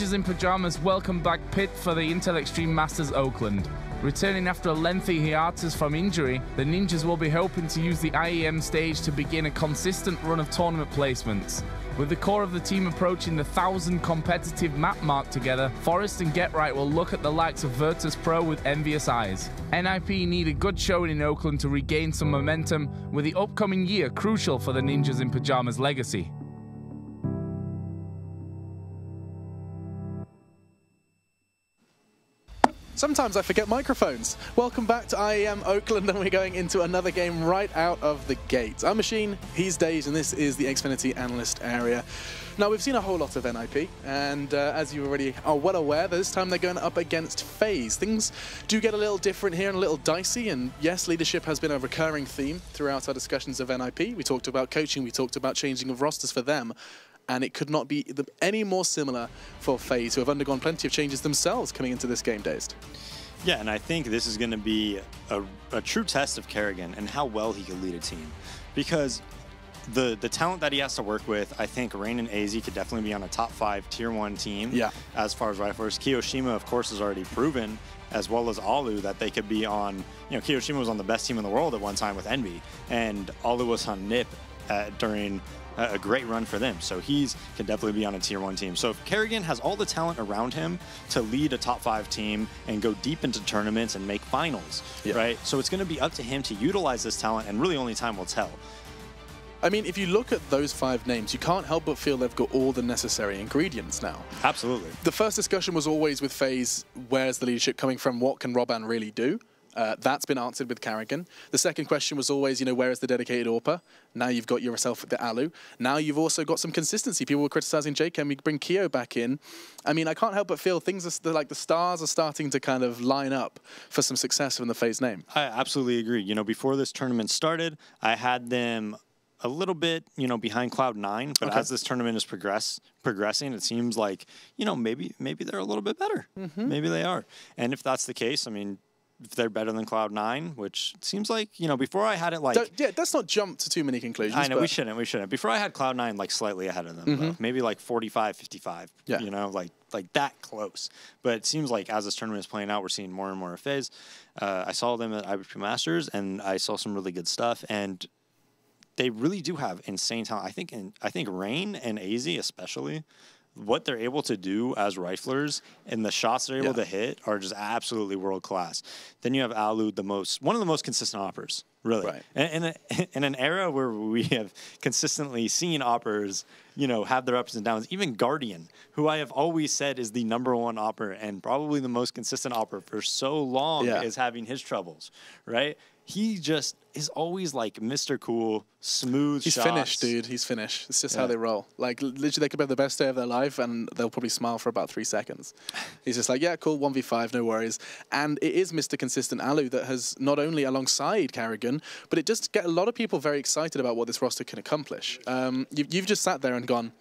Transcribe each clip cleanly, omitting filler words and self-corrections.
Ninjas in Pajamas welcome back Pit for the Intel Extreme Masters Oakland. Returning after a lengthy hiatus from injury, the Ninjas will be hoping to use the IEM stage to begin a consistent run of tournament placements. With the core of the team approaching the 1,000 competitive map mark together, Forrest and GetRight will look at the likes of Virtus Pro with envious eyes. NiP need a good showing in Oakland to regain some momentum, with the upcoming year crucial for the Ninjas in Pajamas legacy. Sometimes I forget microphones. Welcome back to IEM Oakland, and we're going into another game right out of the gate. I'm Machine, he's Dave, and this is the Xfinity Analyst area. Now, we've seen a whole lot of NiP, and as you already are well aware, this time they're going up against FaZe. Things do get a little different here and a little dicey, and yes, leadership has been a recurring theme throughout our discussions of NiP. We talked about coaching, we talked about changing of rosters for them. And it could not be any more similar for FaZe, who have undergone plenty of changes themselves coming into this game, Dazed. Yeah, and I think this is going to be a true test of Kerrigan and how well he can lead a team. Because the talent that he has to work with, I think Rain and AZ could definitely be on a top 5 tier 1 team. Yeah. As far as riflers. Kiyoshima, of course, has already proven, as well as Alu, that they could be on, Kiyoshima was on the best team in the world at one time with Envy, and Alu was on NiP during a great run for them. So he can definitely be on a tier 1 team. So if Kerrigan has all the talent around him to lead a top 5 team and go deep into tournaments and make finals, right? So it's going to be up to him to utilize this talent, and really only time will tell. I mean, if you look at those 5 names, you can't help but feel they've got all the necessary ingredients now. Absolutely. The first discussion was always with FaZe, where's the leadership coming from? What can Roban really do? That's been answered with Kerrigan. The second question was always, where is the dedicated AWPer? Now you've got yourself the Alu. Now you've also got some consistency. People were criticizing JChem. You bring Kyo back in. I mean, I can't help but feel things are like the stars are starting to kind of line up for some success from the FaZe name. I absolutely agree. Before this tournament started, I had them a little bit, behind Cloud9, but as this tournament is progressing, it seems like, maybe they're a little bit better. Maybe they are. And if that's the case, I mean, if they're better than Cloud9, which seems like, before I had it like... Yeah, let's not jump to too many conclusions. I know, we shouldn't. Before I had Cloud9 like slightly ahead of them, maybe like 45, 55, like that close. But it seems like as this tournament is playing out, we're seeing more and more of FaZe. I saw them at IBP Masters, and I saw some really good stuff, and they really do have insane talent. I think Rain and AZ especially, what they're able to do as riflers and the shots they're able to hit are just absolutely world class. Then you have Alu, one of the most consistent oppers, really. Right. In an era where we have consistently seen oppers, have their ups and downs. Even Guardian, who I have always said is the #1 opper and probably the most consistent opper for so long, is having his troubles, right? He just is always like Mr. Cool, smooth shots. He's finished, dude. He's finished. It's just how they roll. Like, literally, they could have the best day of their life, and they'll probably smile for about 3 seconds. He's just like, yeah, cool, 1v5, no worries. And it is Mr. Consistent Alu that has not only alongside Kerrigan, but it just get a lot of people very excited about what this roster can accomplish. You've just sat there and gone,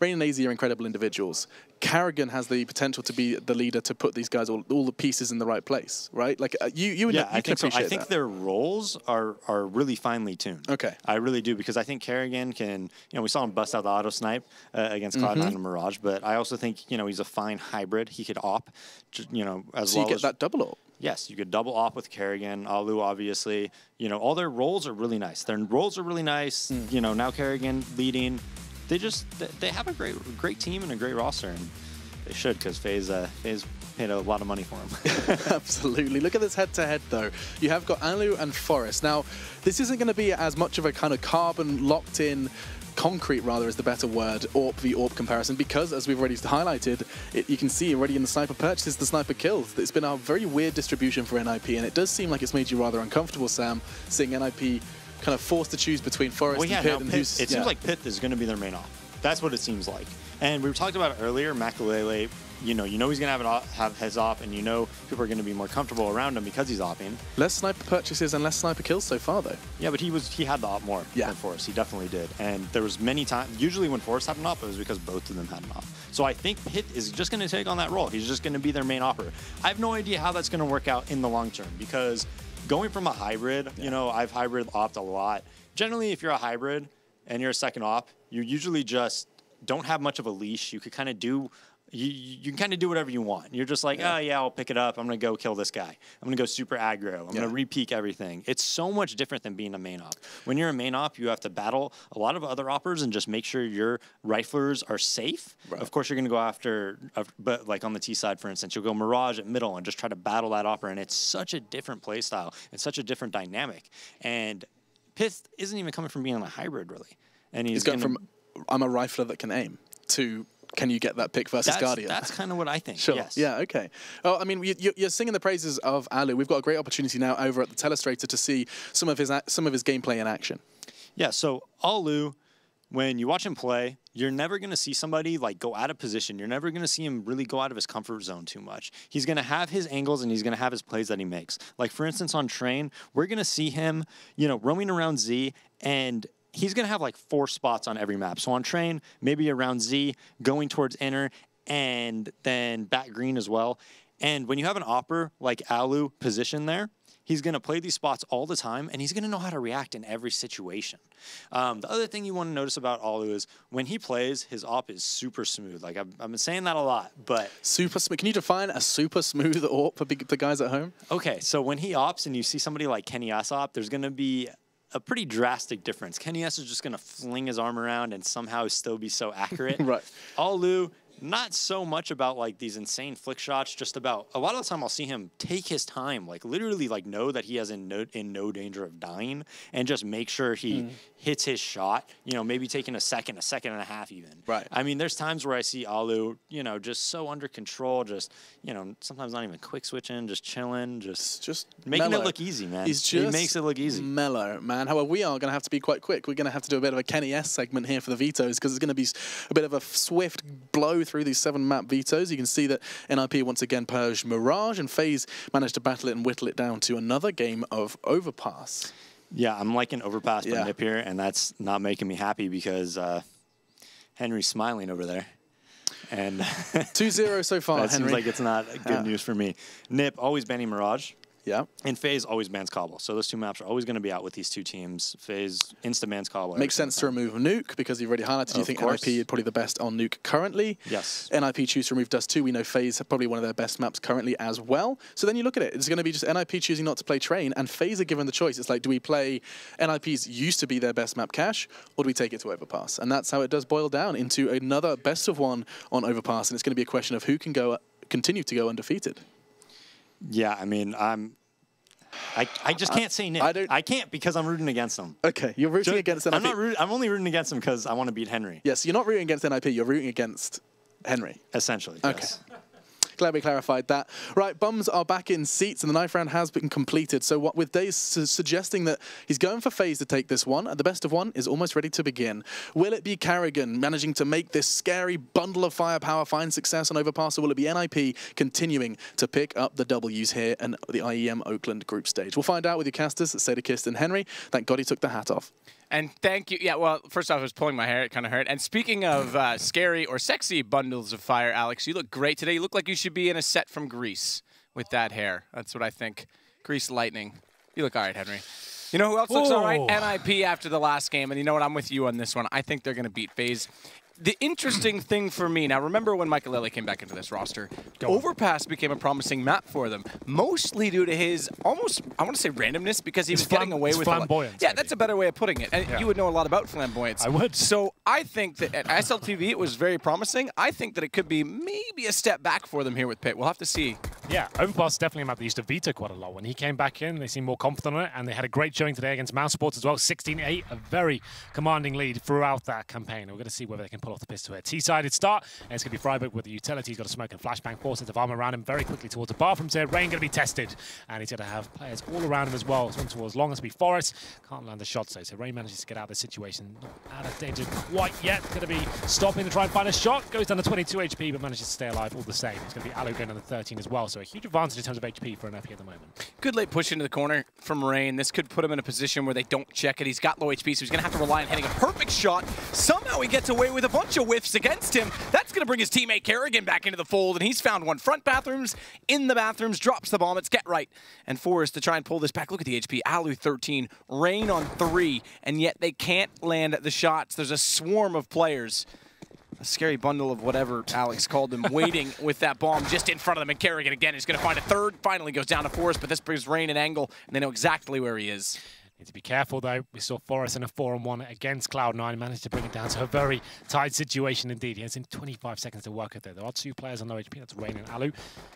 Rain and AZ are incredible individuals. Kerrigan has the potential to be the leader to put these guys all the pieces in the right place, right? Like you can appreciate I think their roles are really finely tuned. Okay, I really do, because I think Kerrigan can. We saw him bust out the auto snipe against Cloud9 and Mirage, but I also think he's a fine hybrid. He could op, as well as you get that double op. Yes, you could double op with Kerrigan, Alu, obviously. All their roles are really nice. Their roles are really nice. Now Kerrigan leading. They have a great team and a great roster, and they should, because FaZe paid a lot of money for them. Absolutely. Look at this head-to-head, though. You have got Alu and Forrest. Now, this isn't going to be as much of a kind of carbon locked-in, concrete rather is the better word, AWP v AWP comparison, because as we've already highlighted, you can see already in the sniper purchases, the sniper kills. It's been a very weird distribution for NiP, and it does seem like it's made you rather uncomfortable, Sam, seeing NiP kind of forced to choose between Forrest and Pit. It seems like Pit is going to be their main op. That's what it seems like. And we talked about it earlier, Makalele, he's going to have his op, and people are going to be more comfortable around him because he's opping. Less sniper purchases and less sniper kills so far, though. Yeah, but he had the op more than Forrest. He definitely did. And there was many times, usually when Forrest had an op, it was because both of them had an op. So I think Pit is just going to take on that role. He's just going to be their main opper. I have no idea how that's going to work out in the long term, because going from a hybrid, I've hybrid opt a lot. Generally, if you're a hybrid and you're a second op, you usually just don't have much of a leash. You could kind of do you can kind of do whatever you want. You're just like, oh, yeah, I'll pick it up. I'm going to go kill this guy. I'm going to go super aggro. I'm going to re-peek everything. It's so much different than being a main op. When you're a main op, you have to battle a lot of other oppers and just make sure your riflers are safe. Right. Of course, you're going to go after, but like on the T side, for instance, you'll go Mirage at middle and just try to battle that opper. And it's such a different play style. It's such a different dynamic. And Pith isn't even coming from being on a hybrid, really. And he's going from, I'm a rifler that can aim, to can you get that pick versus Guardian? That's kind of what I think. Sure. Yes. Yeah. Okay. Oh, I mean, you're singing the praises of Alu. We've got a great opportunity now over at the Telestrator to see some of his gameplay in action. Yeah. So Alu, when you watch him play, you're never going to see somebody like go out of position. You're never going to see him really go out of his comfort zone too much. He's going to have his angles and he's going to have his plays that he makes. Like for instance, on Train, we're going to see him, roaming around Z, and he's going to have like 4 spots on every map. So on Train, maybe around Z, going towards inner, and then back green as well. And when you have an opper like Alu positioned there, he's going to play these spots all the time, and he's going to know how to react in every situation. The other thing you want to notice about Alu is when he plays, his op is super smooth. Like I've been saying that a lot, but super smooth. Can you define a super smooth op for the guys at home? Okay, so when he ops and you see somebody like Kenny S op, there's going to be a pretty drastic difference. Kenny S is just going to fling his arm around and somehow still be so accurate. Right. Alu, not so much about like these insane flick shots, just about a lot of the time I'll see him take his time, like literally like know that he is in no danger of dying and just make sure he hits his shot, maybe taking a second and a half even. Right. I mean, there's times where I see Alu, just so under control, just, sometimes not even quick switching, just chilling, just making mellow. It look easy, man. He makes it look easy. Mellow, man. However, we are going to have to be quite quick. We're going to have to do a bit of a Kenny S segment here for the vetoes because it's going to be a bit of a swift blow through these 7-map vetoes. You can see that NiP once again purged Mirage, and FaZe managed to battle it and whittle it down to another game of Overpass. Yeah, I'm liking Overpass by NiP here, and that's not making me happy because Henry's smiling over there. And 2-0 so far, that Henry. seems like it's not good news for me. NiP always banning Mirage. Yeah. And FaZe always bans Cobble. So those 2 maps are always going to be out with these 2 teams. FaZe insta-bans Cobble. Makes sense to remove Nuke because you've already highlighted you think NiP is probably the best on Nuke currently. Yes. NiP choose to remove Dust 2. We know FaZe are probably one of their best maps currently as well. So then you look at it. It's going to be just NiP choosing not to play Train, and FaZe are given the choice. It's like, do we play NiP's used to be their best map Cash, or do we take it to Overpass? And that's how it does boil down into another best of 1 on Overpass, and it's going to be a question of who can continue to go undefeated. Yeah, I mean, I just can't say NiP. I can't because I'm rooting against them. Okay, you're rooting against NiP. I'm only rooting against them because I want to beat Henry. Yes, you're not rooting against NiP. You're rooting against Henry. Essentially, okay. Yes. Glad we clarified that. Right, Bums are back in seats, and the 9th round has been completed. So what with Daze suggesting that he's going for FaZe to take this one, and the best of 1 is almost ready to begin. Will it be Carrigan managing to make this scary bundle of firepower find success on Overpass, or will it be NiP continuing to pick up the W's here in the IEM Oakland group stage? We'll find out with your casters, Sadakist and Henry. Thank God he took the hat off. And thank you. Yeah, well, first off, I was pulling my hair. It kind of hurt. And speaking of scary or sexy bundles of fire, Alex, you look great today. You look like you should be in a set from Grease with that hair. That's what I think. Grease Lightning. You look all right, Henry. You know who else looks all right? NiP after the last game. And you know what? I'm with you on this one. I think they're going to beat FaZe. The interesting thing for me, now remember when Michael Lele came back into this roster, Overpass became a promising map for them, mostly due to his almost, I want to say randomness, because he was getting away with flamboyance. Yeah, that's a better way of putting it. And you would know a lot about flamboyance. I would. So I think that at SLTV it was very promising. I think that it could be maybe a step back for them here with Pitt. We'll have to see. Yeah, Overpass is definitely a map they used to veto quite a lot. When he came back in, they seemed more confident on it, and they had a great showing today against Mouse Sports as well, 16-8, a very commanding lead throughout that campaign. And we're going to see whether they can pull off the pistol here. T-sided start, and it's going to be Freiburg with the utility. He's got a smoke and flashbang, 4 sets of armor around him very quickly towards the bathrooms here. Rain going to be tested, and he's going to have players all around him as well. One towards long, as be Forest. Can't land the shots though, so Rain manages to get out of the situation. Not out of danger quite yet. Going to be stopping to try and find a shot. Goes down to 22 HP, but manages to stay alive all the same. It's going to be Alu going down to 13 as well, so a huge advantage in terms of HP for NiP at the moment. Good late push into the corner from Rain. This could put him in a position where they don't check it. He's got low HP, so he's going to have to rely on hitting a perfect shot. Somehow he gets away with a bunch of whiffs against him. That's going to bring his teammate Carrigan back into the fold, and he's found one. Front bathrooms, in the bathrooms, drops the bomb. It's Get Right and Forrest to try and pull this back. Look at the HP. Alu 13, Rain on 3, and yet they can't land the shots. There's a swarm of players. a scary bundle of whatever Alex called them, waiting with that bomb just in front of them. And Kerrigan again is going to find a third. Finally goes down to Forrest, but this brings Rain and Angle, and they know exactly where he is. Need to be careful, though. We saw Forrest in a 4-on-1 against Cloud9. Managed to bring it down to a very tight situation indeed. He has in 25 seconds to work with it. There are 2 players on low HP. That's Rain and Alu.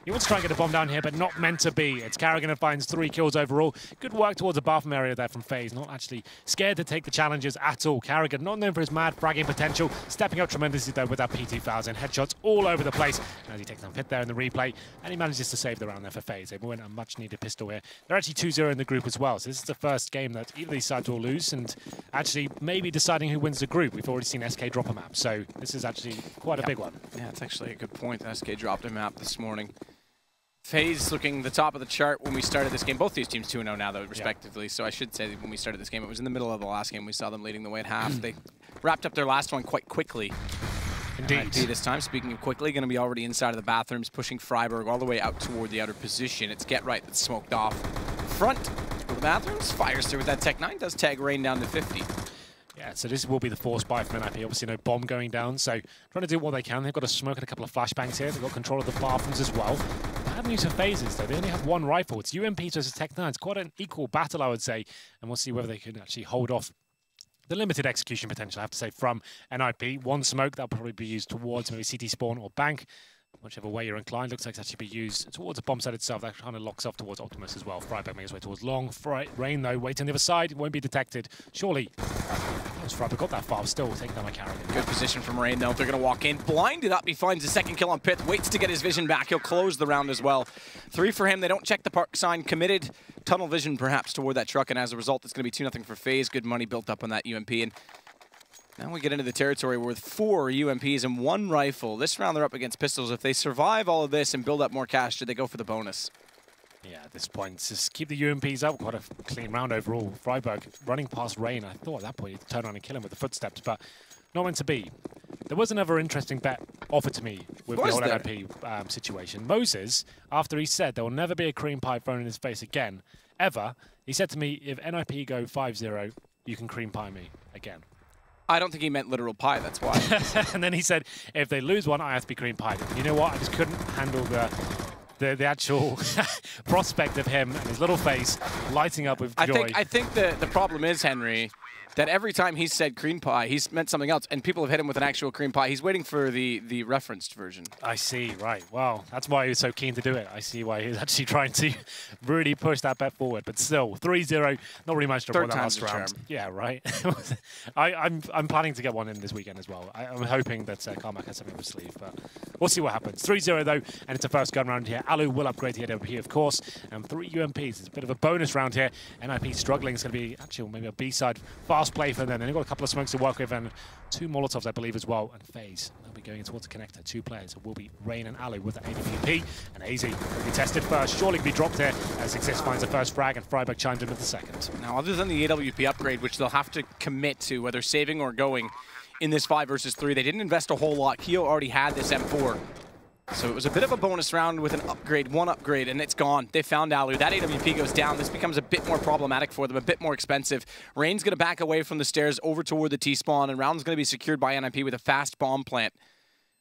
He wants to try and get a bomb down here, but not meant to be. It's Kerrigan who finds 3 kills overall. Good work towards the bathroom area there from FaZe. Not actually scared to take the challenges at all. Kerrigan, not known for his mad fragging potential, stepping up tremendously, though, with that P2000. Headshots all over the place. As he takes down Pit there in the replay, and he manages to save the round there for FaZe. They win a much-needed pistol here. They're actually 2-0 in the group as well, so this is the first game that either of these sides will lose, and actually maybe deciding who wins the group. We've already seen SK drop a map, so this is actually quite a big one. Yeah, it's actually a good point. SK dropped a map this morning. FaZe looking the top of the chart when we started this game. Both these teams 2-0 now, though, respectively. So I should say when we started this game, it was in the middle of the last game. We saw them leading the way at half. They wrapped up their last one quite quickly. Indeed. This time, speaking of quickly, going to be already inside of the bathrooms, pushing Freiburg all the way out toward the outer position. It's Get Right that's smoked off. Front of the bathrooms, fires through with that Tech 9, does tag Rain down to 50. Yeah, so this will be the force buy from NiP. Obviously, no bomb going down, so trying to do what they can. They've got a smoke and a couple of flashbangs here. They've got control of the bathrooms as well. Bad news for FaZe, though. They only have 1 rifle. It's UMP versus Tech 9. It's quite an equal battle, I would say, and we'll see whether they can actually hold off the limited execution potential, I have to say, from NiP. 1 smoke, that'll probably be used towards maybe CT spawn or bank. Whichever way you're inclined, looks like it's actually be used towards the bomb site itself. That kind of locks off towards Optimus as well. Freiburg makes his way towards long. Rain, though, waiting on the other side. Won't be detected. Surely. As Freiburg got that far, still taking down my Kerrigan. Good position from Rain, though. They're going to walk in. Blinded up. He finds the second kill on Pit. Waits to get his vision back. He'll close the round as well. 3 for him. They don't check the park sign. Committed tunnel vision, perhaps, toward that truck. And as a result, it's going to be 2-0 for FaZe. Good money built up on that UMP. And now we get into the territory with 4 UMPs and 1 rifle. This round they're up against pistols. If they survive all of this and build up more cash, should they go for the bonus? Yeah, at this point, just keep the UMPs up. Quite a clean round overall. Freiburg running past Rain. I thought at that point he'd turn around and kill him with the footsteps, but not meant to be. There was another interesting bet offered to me with the whole NiP situation. Moses, after he said there will never be a cream pie thrown in his face again, ever, he said to me, if NiP go 5-0, you can cream pie me again. I don't think he meant literal pie, that's why. And then he said, if they lose one, I have to be cream pied. You know what? I just couldn't handle the actual prospect of him and his little face lighting up with joy. I think the problem is, Henry, that every time he said cream pie, he's meant something else, and people have hit him with an actual cream pie. He's waiting for the referenced version. I see, right. Well, that's why he was so keen to do it. I see why he was actually trying to really push that bet forward. But still, 3-0, not really much to report that last round. Yeah, right. I'm planning to get one in this weekend as well. I'm hoping that Carmack has something up his sleeve, but we'll see what happens. 3-0 though, and it's a first gun round here. Alu will upgrade to AWP, of course, and 3 UMPs. It's a bit of a bonus round here. NiP struggling. It's going to be actually maybe a B-side fast play for them. They've got a couple of smokes to work with and 2 Molotovs, I believe, as well. And FaZe, they'll be going towards the connector. 2 players. It will be Rain and Alu with the AWP. And AZ will be tested first. Surely be dropped here as Exist finds the first frag and Freiburg chimed in with the second. Now, other than the AWP upgrade, which they'll have to commit to, whether saving or going in this 5 versus 3, they didn't invest a whole lot. Keo already had this M4. So it was a bit of a bonus round with an upgrade, 1 upgrade, and it's gone. They found Alu. That AWP goes down. This becomes a bit more problematic for them, a bit more expensive. Rain's going to back away from the stairs over toward the T-spawn, and round's going to be secured by NiP with a fast bomb plant.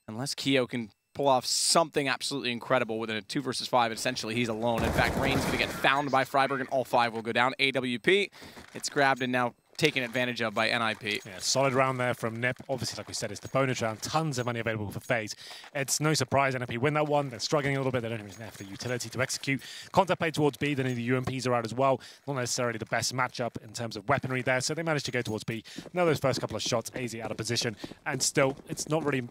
Unless Keo can pull off something absolutely incredible within a 2 versus 5, essentially he's alone. In fact, Rain's going to get found by Freiburg, and all 5 will go down. AWP, it's grabbed and now taken advantage of by NiP. Yeah, solid round there from NiP. Obviously, like we said, it's the bonus round. Tons of money available for FaZe. It's no surprise NiP win that one. They're struggling a little bit. They don't even have the utility to execute. Contact play towards B. Then the UMPs are out as well. Not necessarily the best matchup in terms of weaponry there. So they managed to go towards B. Now those first couple of shots, AZ out of position. And still, it's not really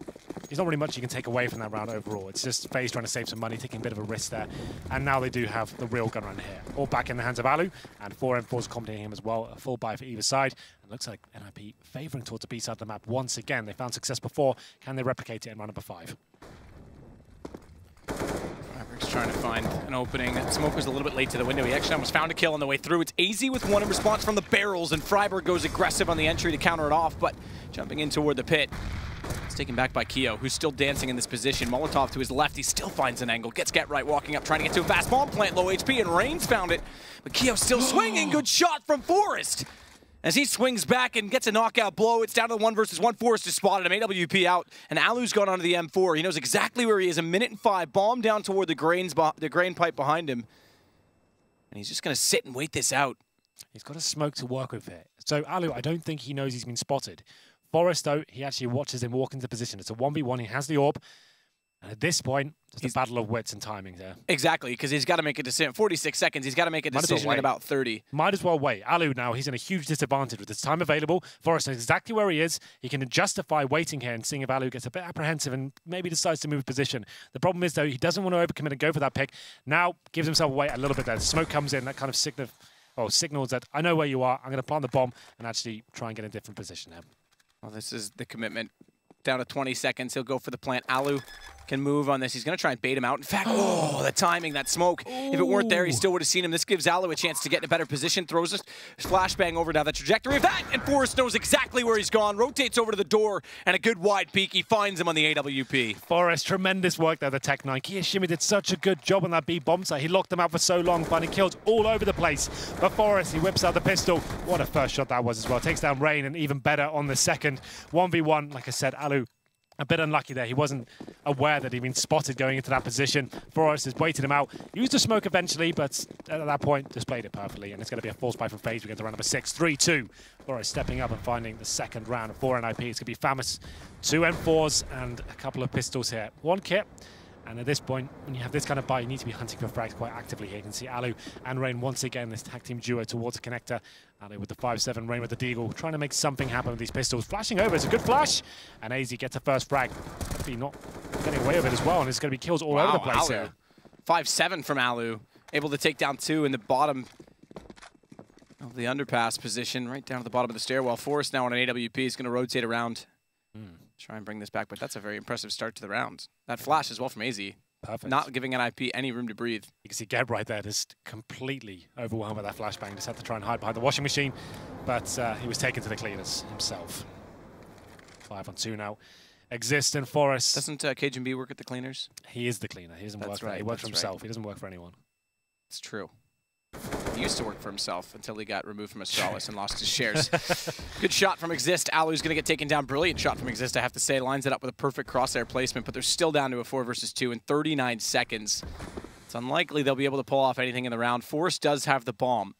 much you can take away from that round overall. It's just FaZe trying to save some money, taking a bit of a risk there. And now they do have the real gun round here. All back in the hands of Alu. And 4 M4s accommodating him as well. A full buy for either side. It looks like NiP favouring towards the B side of the map once again. They found success before. Can they replicate it in round number 5? Freiburg's trying to find an opening. Smoke was a little bit late to the window. He actually almost found a kill on the way through. It's AZ with 1 in response from the barrels, and Freiburg goes aggressive on the entry to counter it off, but jumping in toward the pit. It's taken back by Keo, who's still dancing in this position. Molotov to his left, he still finds an angle. Gets Get Right walking up, trying to get to a fast bomb plant, low HP, and Rain's found it. But Keo's still swinging. Good shot from Forrest. As he swings back and gets a knockout blow, it's down to the 1 versus 1. Forrest is spotted him. AWP out, and Alu's gone onto the M4. He knows exactly where he is. 1 minute and 5. Bomb down toward the grain pipe behind him. And he's just going to sit and wait this out. He's got a smoke to work with here. So Alu, I don't think he knows he's been spotted. Forrest, though, he actually watches him walk into position. It's a 1v1. He has the orb. And at this point, it's a battle of wits and timing there. Exactly, because he's got to make a decision. 46 seconds, he's got to make a decision at about 30. Might as well wait. Alu now, he's in a huge disadvantage with his time available. Forrest knows exactly where he is. He can justify waiting here and seeing if Alu gets a bit apprehensive and maybe decides to move position. The problem is, though, he doesn't want to overcommit and go for that pick. Now gives himself away a little bit there. The smoke comes in, that kind of signals that I know where you are. I'm going to plant the bomb and actually try and get in a different position here. Well, this is the commitment. Down to 20 seconds, he'll go for the plant. Alu can move on this. He's going to try and bait him out. In fact, the timing, that smoke. If it weren't there, he still would have seen him. This gives Alu a chance to get in a better position. Throws a flashbang over down the trajectory of that, and Forrest knows exactly where he's gone. Rotates over to the door, and a good wide peek. He finds him on the AWP. Forrest, tremendous work there, the Tech 9. Kiyoshimi did such a good job on that B bomb site. He locked them out for so long, finding kills all over the place. But Forrest, he whips out the pistol. What a first shot that was as well. Takes down Rain, and even better on the second. 1v1, like I said, Alu a bit unlucky there. He wasn't aware that he'd been spotted going into that position. Forrest has waited him out. Used the smoke eventually, but at that point, displayed it perfectly. And it's going to be a full spy from FaZe. We get to round number 6, 3-2. Forrest stepping up and finding the second round for NiP. It's going to be famous. 2 M4s and a couple of pistols here. 1 kit. And at this point, when you have this kind of buy, you need to be hunting for frags quite actively here. You can see Alu and Rain once again, this tag team duo towards the connector. Alu with the 5-7, Rain with the deagle, trying to make something happen with these pistols. Flashing over, it's a good flash. And AZ gets a first frag. Maybe not getting away with it as well, and it's going to be kills all over the place here. 5-7 from Alu. Able to take down 2 in the bottom of the underpass position, right down at the bottom of the stairwell. Forrest now on an AWP is going to rotate around. Try and bring this back, but that's a very impressive start to the round. That flash as well from AZ. Perfect. Not giving NiP any room to breathe. You can see Geb right there just completely overwhelmed by that flashbang. Just had to try and hide behind the washing machine, but he was taken to the cleaners himself. 5-on-2 now. Exist in Forrest. Doesn't Cajun B work at the cleaners? He is the cleaner. He doesn't work for He works for himself. He doesn't work for anyone. It's true. He used to work for himself until he got removed from Merciless and lost his shares. Good shot from Exist. Alu's going to get taken down. Brilliant shot from Exist, I have to say. Lines it up with a perfect crosshair placement, but they're still down to a 4 versus 2 in 39 seconds. It's unlikely they'll be able to pull off anything in the round. Forrest does have the bomb.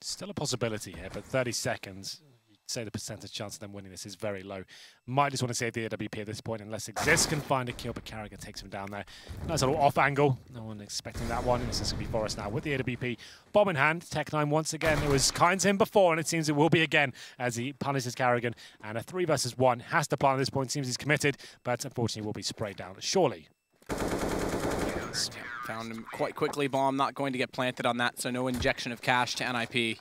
Still a possibility here, but 30 seconds. Say the percentage chance of them winning this is very low. Might just want to save the AWP at this point unless Exist can find a kill, but Carragher takes him down there. Nice little off angle. No one expecting that one. This is going to be Forrest now with the AWP. Bomb in hand. Tech 9 once again. It was kind to him before, and it seems it will be again as he punishes Carragher. And a 3 versus 1 has to plant at this point. Seems he's committed, but unfortunately will be sprayed down. Surely. Yes. Found him quite quickly. Bomb not going to get planted on that, so no injection of cash to NiP.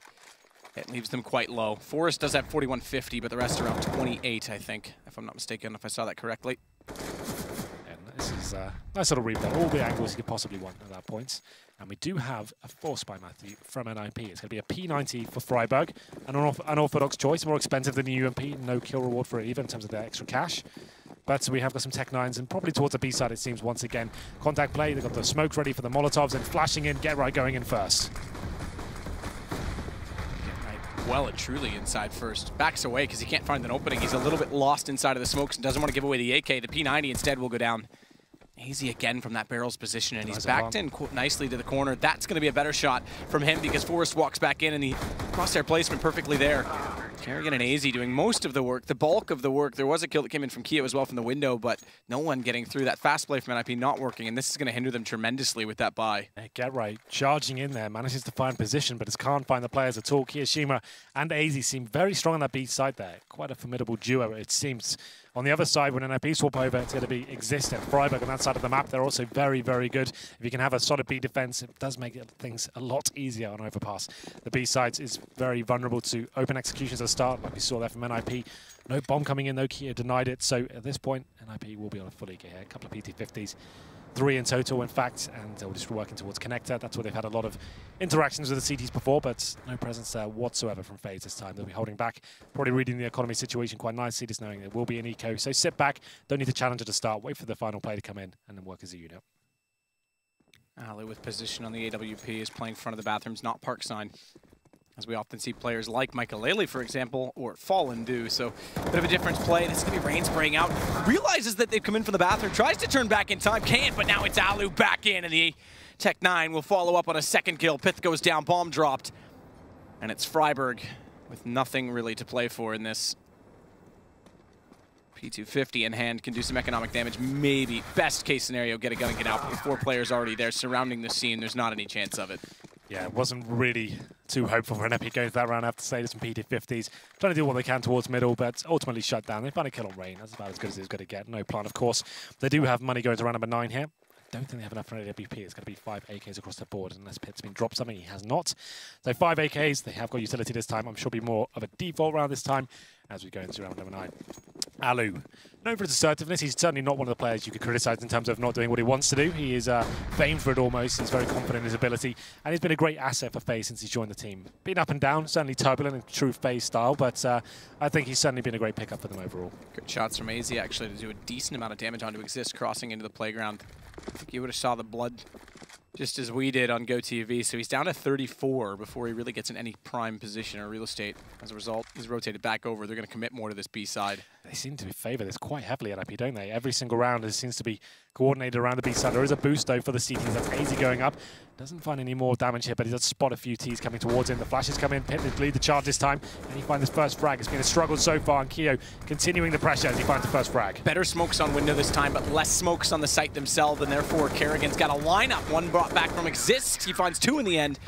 It leaves them quite low. Forrest does have 4150, but the rest are around 28, I think, if I'm not mistaken, if I saw that correctly. And this is a nice little replay. All the angles he could possibly want at that point. And we do have a force by Matthew from NiP. It's going to be a P90 for Freiburg. An unorthodox choice, more expensive than the UMP. No kill reward for it either in terms of their extra cash. But we have got some Tech 9s, and probably towards the B side, it seems, once again. Contact play, they've got the smokes ready for the Molotovs, and flashing in, Get Right going in first. Well and truly inside first. Backs away because he can't find an opening. He's a little bit lost inside of the smokes and doesn't want to give away the AK. The P90 instead will go down. Easy again from that barrel's position, and he's backed in nicely to the corner. That's going to be a better shot from him because Forrest walks back in, and the crosshair placement perfectly there. Carrigan and AZ doing most of the work, the bulk of the work. There was a kill that came in from Keo as well from the window, but no one getting through. That fast play from NiP not working, and this is going to hinder them tremendously with that buy. Get Right, charging in there, manages to find position, but just can't find the players at all. Kiyoshima and AZ seem very strong on that B side there. Quite a formidable duo, it seems. On the other side, when NiP swap over, it's going to be Exist and Freiburg on that side of the map. They're also very, very good. If you can have a solid B defense, it does make things a lot easier on Overpass. The B side is very vulnerable to open executions at the start, like we saw there from NiP. No bomb coming in, though. Keo denied it. So at this point, NiP will be on a full EK here. A couple of PT50s. 3 in total, in fact, and they're just working towards connector. That's where they've had a lot of interactions with the CTs before, but no presence there whatsoever from FaZe this time. They'll be holding back, probably reading the economy situation quite nicely, just knowing there will be an eco. So sit back, don't need to challenge at the start, wait for the final play to come in, and then work as a unit. Ali with position on the AWP is playing front of the bathrooms, not park sign. as we often see players like Michael Lele, for example, or Fallen do. So a bit of a difference play. This is going to be Rain spraying out. Realizes that they've come in from the bathroom, tries to turn back in time, can't, but now it's Alu back in, and the Tech9 will follow up on a second kill. Pith goes down, bomb dropped, and it's Freiburg with nothing really to play for in this. P250 in hand, can do some economic damage, maybe. Best case scenario, get a gun and get out. With 4 players already there surrounding the scene, there's not any chance of it. Yeah, it wasn't really too hopeful for an NiP going to that round, I have to say. There's some P250s trying to do what they can towards middle, but ultimately shut down. They find a kill on Rain. That's about as good as he's going to get. No plan, of course. They do have money going to round number 9 here. Don't think they have enough for an AWP. It's going to be 5 AKs across the board, unless Pitt's been dropped something. He has not. So 5 AKs. They have got utility this time. I'm sure it'll be more of a default round this time as we go into round number 9. Alu, known for his assertiveness. He's certainly not one of the players you could criticize in terms of not doing what he wants to do. He is famed for it almost. He's very confident in his ability, and he's been a great asset for FaZe since he's joined the team. Been up and down, certainly turbulent in true FaZe style, but I think he's certainly been a great pickup for them overall. Good shots from AZ actually to do a decent amount of damage onto Exist, crossing into the playground. I think you would have saw the blood just as we did on GoTV. So he's down to 34 before he really gets in any prime position or real estate. As a result, he's rotated back over. They're going to commit more to this B side. They seem to favor this quite heavily at NiP, don't they? Every single round seems to be coordinated around the B side. There is a boost, though, for the CTs. That's AZ going up. Doesn't find any more damage here, but he does spot a few Ts coming towards him. The flashes come in. Pitt lead the charge this time, and he finds his first frag. It's been a struggle so far, and Keo continuing the pressure as he finds the first frag. Better smokes on window this time, but less smokes on the site themselves, and therefore Kerrigan's got a lineup. One brought back from Exist. He finds 2 in the end,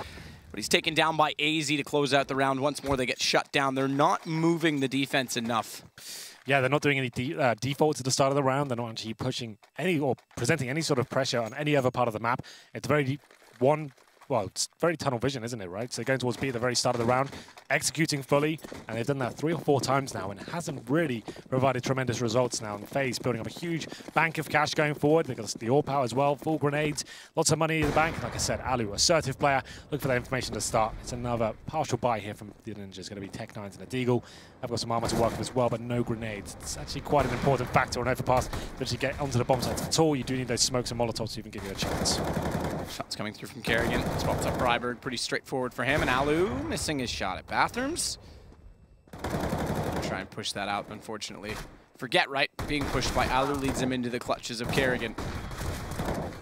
but he's taken down by AZ to close out the round. Once more, they get shut down. They're not moving the defense enough. Yeah, they're not doing any defaults at the start of the round. They're not actually pushing any or presenting any sort of pressure on any other part of the map. It's very it's very tunnel vision, isn't it, right? So they're going towards B at the very start of the round, executing fully, and they've done that 3 or 4 times now, and it hasn't really provided tremendous results now. And FaZe building up a huge bank of cash going forward. They've got the AWP power as well, full grenades, lots of money in the bank. Like I said, Alu, assertive player. Look for that information to start. It's another partial buy here from the Ninjas. It's going to be Tech9s and a Deagle. I've got some armor to work with as well, but no grenades. It's actually quite an important factor on Overpass to actually get onto the bomb sites at all. You do need those smokes and molotovs to even give you a chance. Shots coming through from Kerrigan. Spots up Freiburg. Pretty straightforward for him. And Alu missing his shot at Bathrooms. Try and push that out, unfortunately. Forget right. Being pushed by Alu leads him into the clutches of Kerrigan.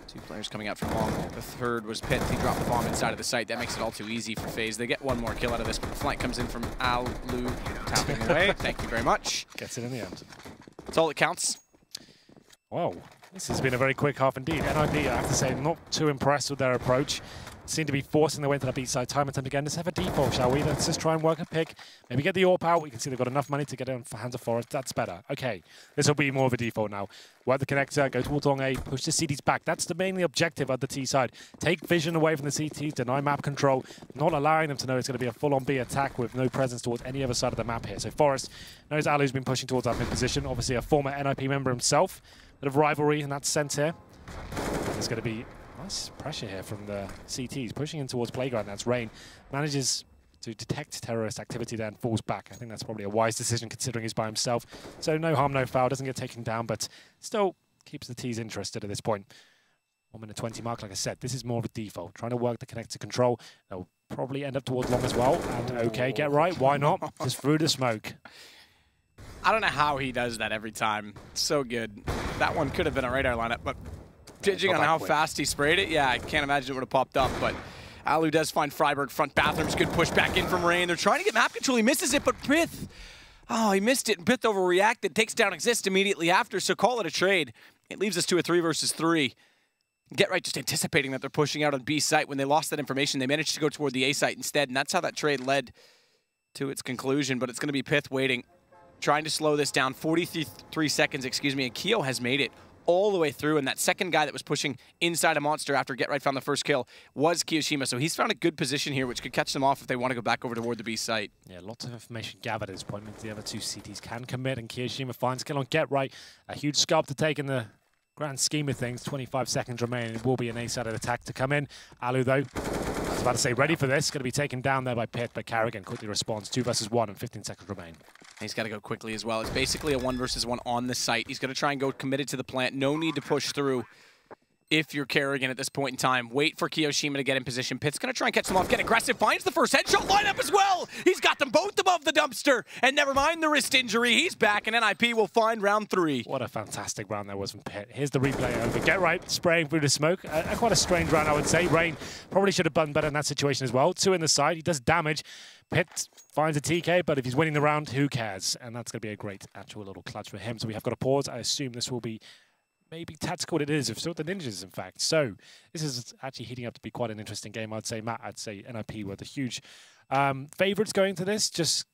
2 players coming out from long. The third was Pitt. He dropped the bomb inside of the site. That makes it all too easy for FaZe. They get 1 more kill out of this, but the flank comes in from Alu, tapping away. Thank you very much. Gets it in the end. That's all that counts. Wow. This has been a very quick half indeed. NiP, I have to say, not too impressed with their approach. Seem to be forcing their way into the B side time and time again. Let's have a default, shall we? Let's just try and work a pick. Maybe get the AWP out. We can see they've got enough money to get it on hands of Forest. That's better. Okay, this will be more of a default now. Work the connector, go towards long A, push the CTs back. That's the mainly objective of the T side. Take vision away from the CTs, deny map control, not allowing them to know it's going to be a full-on B attack with no presence towards any other side of the map here. So Forest knows Alu's been pushing towards that mid position. Obviously a former NiP member himself. Bit of rivalry in that sense here. There's going to be nice pressure here from the CTs, pushing in towards Playground. That's Rain. Manages to detect terrorist activity there and falls back. I think that's probably a wise decision considering he's by himself. So no harm, no foul. Doesn't get taken down, but still keeps the T's interested at this point. 1 minute 20 mark, like I said, this is more of a default. Trying to work the connector control. They'll probably end up towards long as well. And okay, get right. Why not? Just through the smoke. I don't know how he does that every time. So good. That one could have been a radar lineup, but judging on how fast he sprayed it, yeah, I can't imagine it would have popped up, but Alu does find Freiburg front Bathrooms. Good push back in from Rain. They're trying to get map control. He misses it, but Pith, he missed it, and Pith overreacted. Takes down Exist immediately after, so call it a trade. It leaves us to a 3 versus 3. Get right, just anticipating that they're pushing out on B site. When they lost that information, they managed to go toward the A site instead, and that's how that trade led to its conclusion, but it's going to be Pith waiting. Trying to slow this down, 43 seconds, excuse me, and Keo has made it all the way through, and that second guy that was pushing inside a monster after Get Right found the first kill was Kiyoshima, so he's found a good position here, which could catch them off if they want to go back over toward the B site. Yeah, lots of information gathered at this point, means the other 2 CTs can commit, and Kiyoshima finds kill on Get Right. A huge scalp to take in the grand scheme of things. 25 seconds remaining. It will be an A-sided attack to come in. Alu, though, I was about to say, ready for this. Going to be taken down there by Pitt, but Kerrigan quickly responds. 2 versus 1 and 15 seconds remain. He's got to go quickly as well. It's basically a 1 versus 1 on the site. He's going to try and go committed to the plant. No need to push through if you're Kerrigan at this point in time. Wait for Kiyoshima to get in position. Pitt's going to try and catch them off, get aggressive, finds the first headshot lineup as well. He's got them both above the dumpster. And never mind the wrist injury, he's back, and NiP will find round 3. What a fantastic round that was from Pitt. Here's the replay over. Get right, spraying through the smoke. Quite a strange round, I would say. Rain probably should have done better in that situation as well. 2 in the side, he does damage. Pitt finds a TK, but if he's winning the round, who cares? And that's going to be a great actual little clutch for him. So we have got a pause. I assume this will be maybe tactical. It is, if so, the Ninjas, in fact. So this is actually heating up to be quite an interesting game. I'd say, Matt, I'd say NiP were the huge favourites going to this, just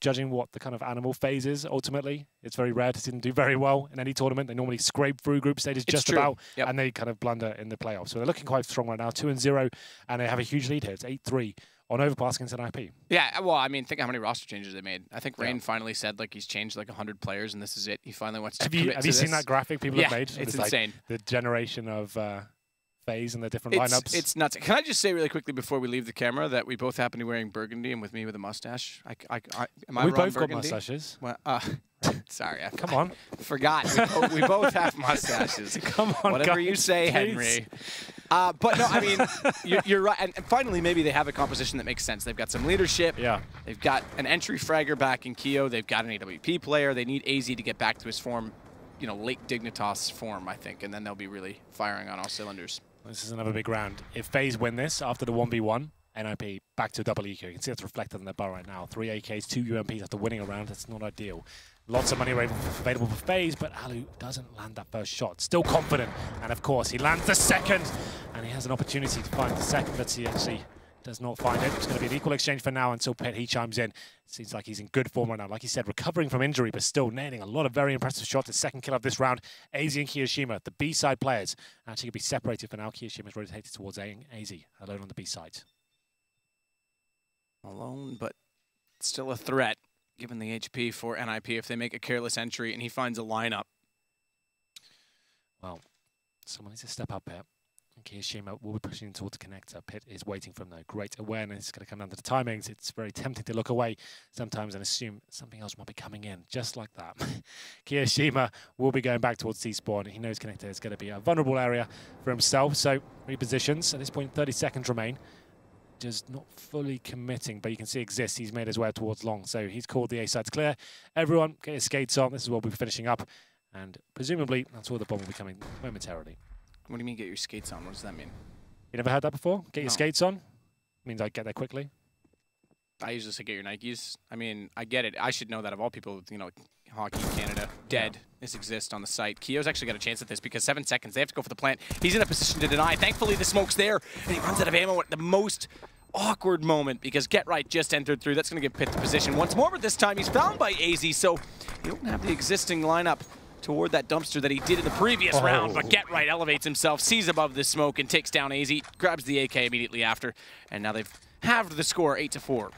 judging what the kind of animal phase is ultimately. It's very rare to see them do very well in any tournament. They normally scrape through group stages just about, and they kind of blunder in the playoffs. So they're looking quite strong right now, 2-0, and they have a huge lead here. It's 8-3. On Overpass against NiP. Yeah, well, I mean, think how many roster changes they made. I think Rain finally said, like, he's changed like 100 players, and this is it. He finally wants to commit to this. Have you seen that graphic people have made? It's insane. Like the generation of FaZe and the different lineups. It's nuts. Can I just say really quickly before we leave the camera that we both happen to be wearing burgundy, and with me with a mustache? Am I we wrong, both burgundy? got mustaches. Well, sorry, come on. Forgot. We both have mustaches. Come on, whatever guys, you say, please. Henry. But no, I mean, you're right. And finally, maybe they have a composition that makes sense. They've got some leadership. Yeah. They've got an entry fragger back in Keo. They've got an AWP player. They need AZ to get back to his form, you know, late Dignitas form, I think, and then they'll be really firing on all cylinders. This is another big round. If FaZe win this after the 1v1, NiP back to a double EQ. You can see that's reflected on their bar right now. 3 AKs, 2 UMPs after winning a round. That's not ideal. Lots of money available for FaZe, but Alu doesn't land that first shot. Still confident, and of course he lands the second, and he has an opportunity to find the second, but he actually does not find it. It's going to be an equal exchange for now until Pitt, he chimes in. It seems like he's in good form right now. Like he said, recovering from injury, but still nailing a lot of very impressive shots. His second kill of this round. AZ and Kiyoshima, the B-side players, actually going to be separated for now. Kiyoshima's rotated towards AZ, alone on the B-side. Alone, but still a threat, given the HP for NiP if they make a careless entry and he finds a lineup. Well, someone needs to step up here. Kiyoshima will be pushing towards the connector. Pitt is waiting for him though. Great awareness. It's going to come down to the timings. It's very tempting to look away sometimes and assume something else might be coming in, just like that. Kiyoshima will be going back towards C-spawn. He knows connector is going to be a vulnerable area for himself, so repositions. At this point, 30 seconds remain. Just not fully committing, but you can see exists. He's made his way towards long, so he's called the A sides clear. Everyone, get your skates on. This is what we'll be finishing up, and presumably that's where the bomb will be coming momentarily. What do you mean get your skates on? What does that mean? You never heard that before? Get your skates on? Means I get there quickly. I usually say get your Nikes. I mean, I get it. I should know that of all people, you know, Hockey Canada, dead. This exists on the site. Keo's actually got a chance at this because 7 seconds. They have to go for the plant. He's in a position to deny. Thankfully, the smoke's there, and he runs out of ammo at the most awkward moment because Get Right just entered through. That's going to give Pitt the position once more, but this time he's found by AZ, so he don't have the existing lineup toward that dumpster that he did in the previous round, but Get Right elevates himself, sees above the smoke, and takes down AZ, grabs the AK immediately after, and now they've halved the score 8-4.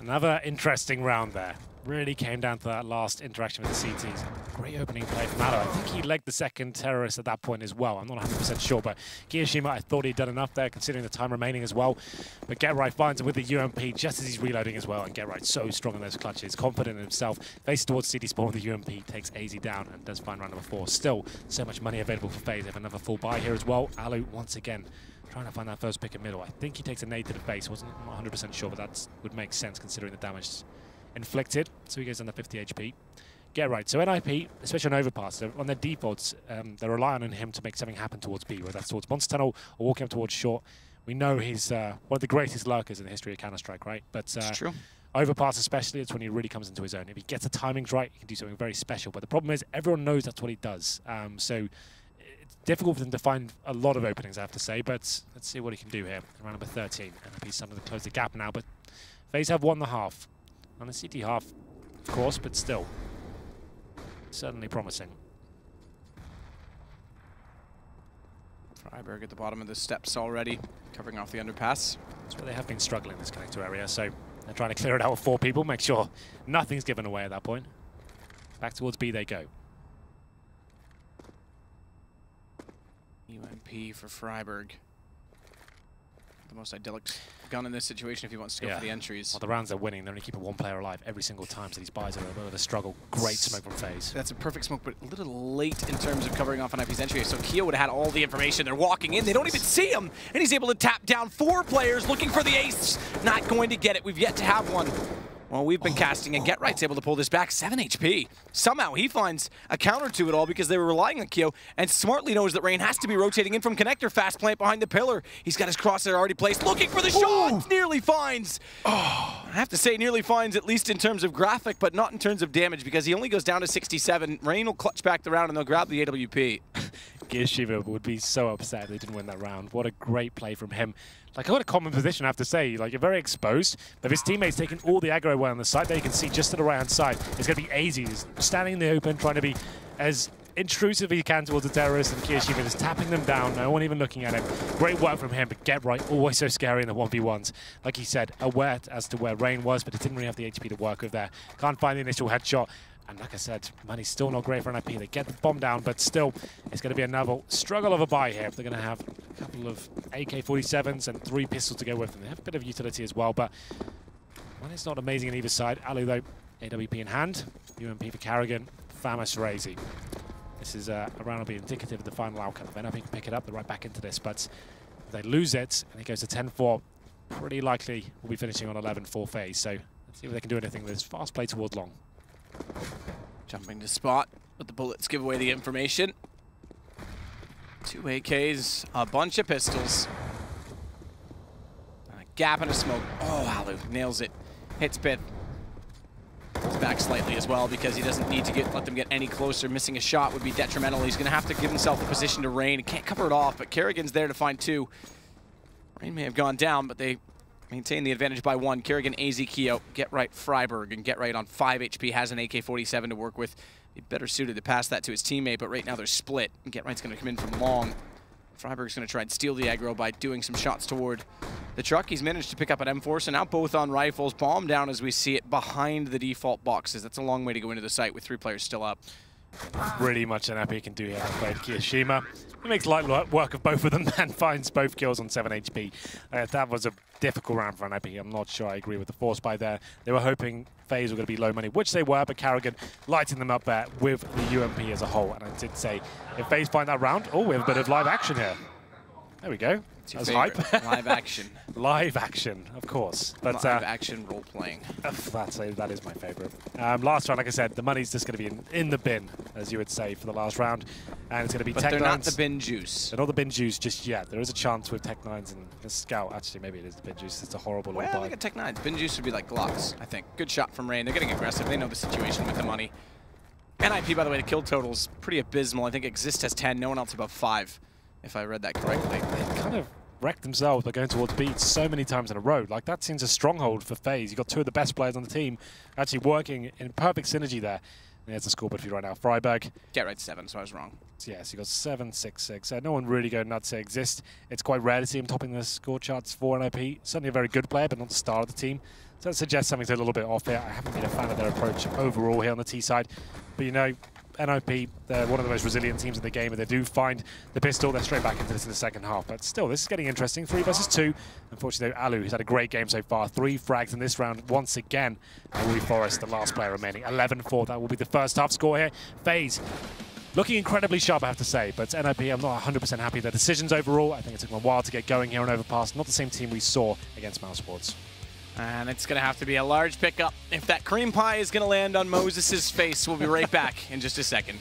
Another interesting round there. Really came down to that last interaction with the CTs. Great opening play from Malo. I think he legged the second terrorist at that point as well. I'm not 100% sure, but Kiyoshima, I thought he'd done enough there considering the time remaining as well. But Get Right finds him with the UMP just as he's reloading as well, and Get Right so strong in those clutches, confident in himself. Faces towards CD Spawn with the UMP, takes AZ down and does find round number 4. Still, so much money available for FaZe. They have another full buy here as well. Alu, once again, trying to find that first pick in middle. I think he takes a nade to the face. Wasn't 100% sure, but that would make sense considering the damage inflicted. So he goes under 50 HP. Get Right. So NiP, especially on Overpass, on their defaults, they're relying on him to make something happen towards B, whether that's towards Monster Tunnel or walking up towards short. We know he's one of the greatest lurkers in the history of Counter-Strike, right? But it's true. Overpass especially, it's when he really comes into his own. If he gets the timings right, he can do something very special. But the problem is everyone knows that's what he does. So it's difficult for them to find a lot of openings, I have to say. But let's see what he can do here. Round number 13. NiP's starting to close the gap now. But FaZe have won the half. On the CT half, of course, but still. Certainly promising. Freiburg at the bottom of the steps already, covering off the underpass. That's where they have been struggling in this connector area, so they're trying to clear it out with 4 people, make sure nothing's given away at that point. Back towards B they go. UMP for Freiburg. The most idyllic gun in this situation if he wants to go for the entries. Well, the rounds they're winning, they're only keeping one player alive every single time, so these buys are a bit of a struggle. Great smoke from FaZe. That's a perfect smoke, but a little late in terms of covering off on NiP's entry. So Keo would have had all the information. They're walking in. They don't even see him, and he's able to tap down 4 players looking for the ace. Not going to get it. We've yet to have one. Well, we've been casting, and GetRight's able to pull this back. 7 HP. Somehow he finds a counter to it all because they were relying on Keo, and smartly knows that Rain has to be rotating in from connector. Fast plant behind the pillar. He's got his crosshair already placed, looking for the shot. Nearly finds. I have to say, nearly finds, at least in terms of graphic, but not in terms of damage, because he only goes down to 67. Rain will clutch back the round, and they'll grab the AWP. Shiva would be so upset if they didn't win that round. What a great play from him. Like, what a common position, I have to say. Like, you're very exposed, but his teammates taking all the aggro away on the side. There you can see just to the right-hand side, it's going to be AZ. He's standing in the open, trying to be as intrusive as he can towards the terrorists, and Shiva is tapping them down. No one even looking at him. Great work from him, but GetRight, always so scary in the 1v1s. Like he said, aware as to where Rain was, but he didn't really have the HP to work with there. Can't find the initial headshot. And like I said, money's still not great for NiP. They get the bomb down, but still, it's going to be another struggle of a buy here. They're going to have a couple of AK-47s and 3 pistols to go with them. They have a bit of utility as well, but money's not amazing on either side. Alu, though, AWP in hand. UMP for Carrigan, FaMAS for AZ. This is a round will be indicative of the final outcome. If NiP can pick it up, they're right back into this, but if they lose it, and it goes to 10-4, pretty likely we'll be finishing on 11 for FaZe. So let's see if they can do anything with this fast play towards long. Jumping to spot, but the bullets give away the information. 2 AKs, a bunch of pistols. A gap and a smoke. Oh, Alu nails it. Hits Pith. It's back slightly as well because he doesn't need to let them get any closer. Missing a shot would be detrimental. He's going to have to give himself a position to Rain. He can't cover it off, but Kerrigan's there to find 2. Rain may have gone down, but they maintain the advantage by 1. Kerrigan, AZ, Keo, GetRight, Freiburg, and GetRight on 5 HP has an AK-47 to work with. Be better suited to pass that to his teammate, but right now they're split. And GetRight's going to come in from long. Freiburg's going to try and steal the aggro by doing some shots toward the truck. He's managed to pick up an M4, so now both on rifles. Bomb down as we see it behind the default boxes. That's a long way to go into the site with 3 players still up. Really much an NiP can do here. Played Kiyashima. He makes light work of both of them and finds both kills on 7 HP. That was a difficult round for NiP. I'm not sure I agree with the force buy there. They were hoping FaZe were going to be low money, which they were, but Carrigan lighting them up there with the UMP as a whole. And I did say, if FaZe find that round, oh, we have a bit of live action here. There we go. That's hype. Live action. Live action, of course. But live action role playing. That is my favorite. Last round, like I said, the money's just going to be in the bin, as you would say, for the last round. And it's going to be Tech9s. But they're not the bin juice. They're not the bin juice just yet. There is a chance with Tech9s and the Scout. Actually, maybe it is the bin juice. It's a horrible little buy. Look at Tech9s. Bin juice would be like Glocks, I think. Good shot from Rain. They're getting aggressive. They know the situation with the money. NiP, by the way, the kill total's pretty abysmal. I think Exist has 10. No one else above 5, if I read that correctly. They kind of wrecked themselves by going towards beats so many times in a row. Like, that seems a stronghold for FaZe. You've got 2 of the best players on the team actually working in perfect synergy there. And there's the scoreboard for you right now. Freiburg. GetRight 7, so I was wrong. So yes, you got 7, 6, 6. No one really going nuts to Exist. It's quite rare to see him topping the score charts for NiP. Certainly a very good player, but not the star of the team. So that suggests something's a little bit off here. I haven't been a fan of their approach overall here on the T side. But you know, NiP, they're one of the most resilient teams in the game, and they do find the pistol. They're straight back into this in the second half. But still, this is getting interesting. 3 versus 2. Unfortunately, Alu, who's had a great game so far. 3 frags in this round once again. And Will Forrest, the last player remaining. 11-4. That will be the first half score here. FaZe looking incredibly sharp, I have to say. But NiP, I'm not 100% happy with their decisions overall. I think it took them a while to get going here on Overpass. Not the same team we saw against Mousesports. And it's going to have to be a large pickup if that cream pie is going to land on Moses' face. We'll be right back in just a second.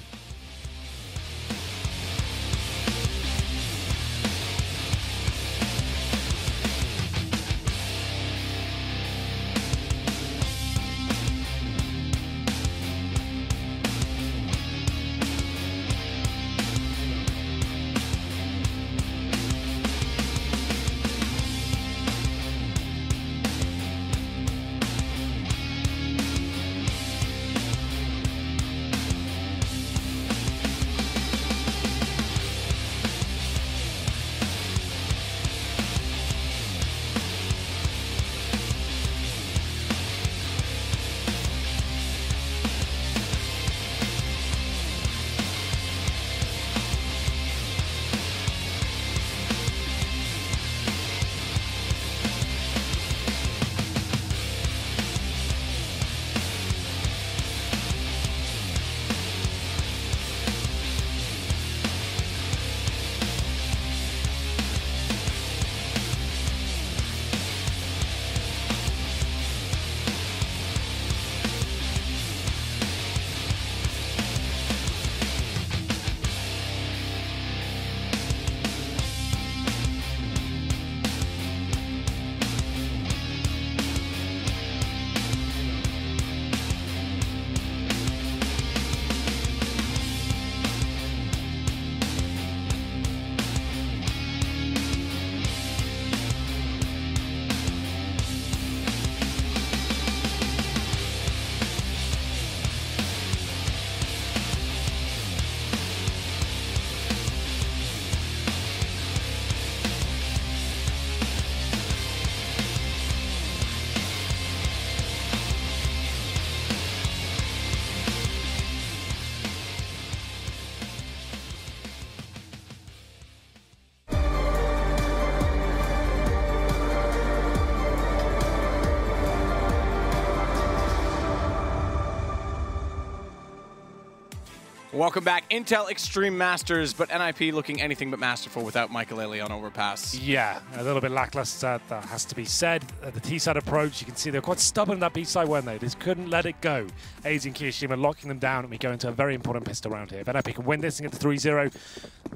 Welcome back. Intel Extreme Masters, but NiP looking anything but masterful without Michael on Overpass. Yeah, a little bit lackluster, that has to be said. The T-side approach, you can see they're quite stubborn on that B-side, weren't they? They just couldn't let it go. AZ and Kiyoshima locking them down, and we go into a very important pistol round here. If NiP can win this and get to 3-0,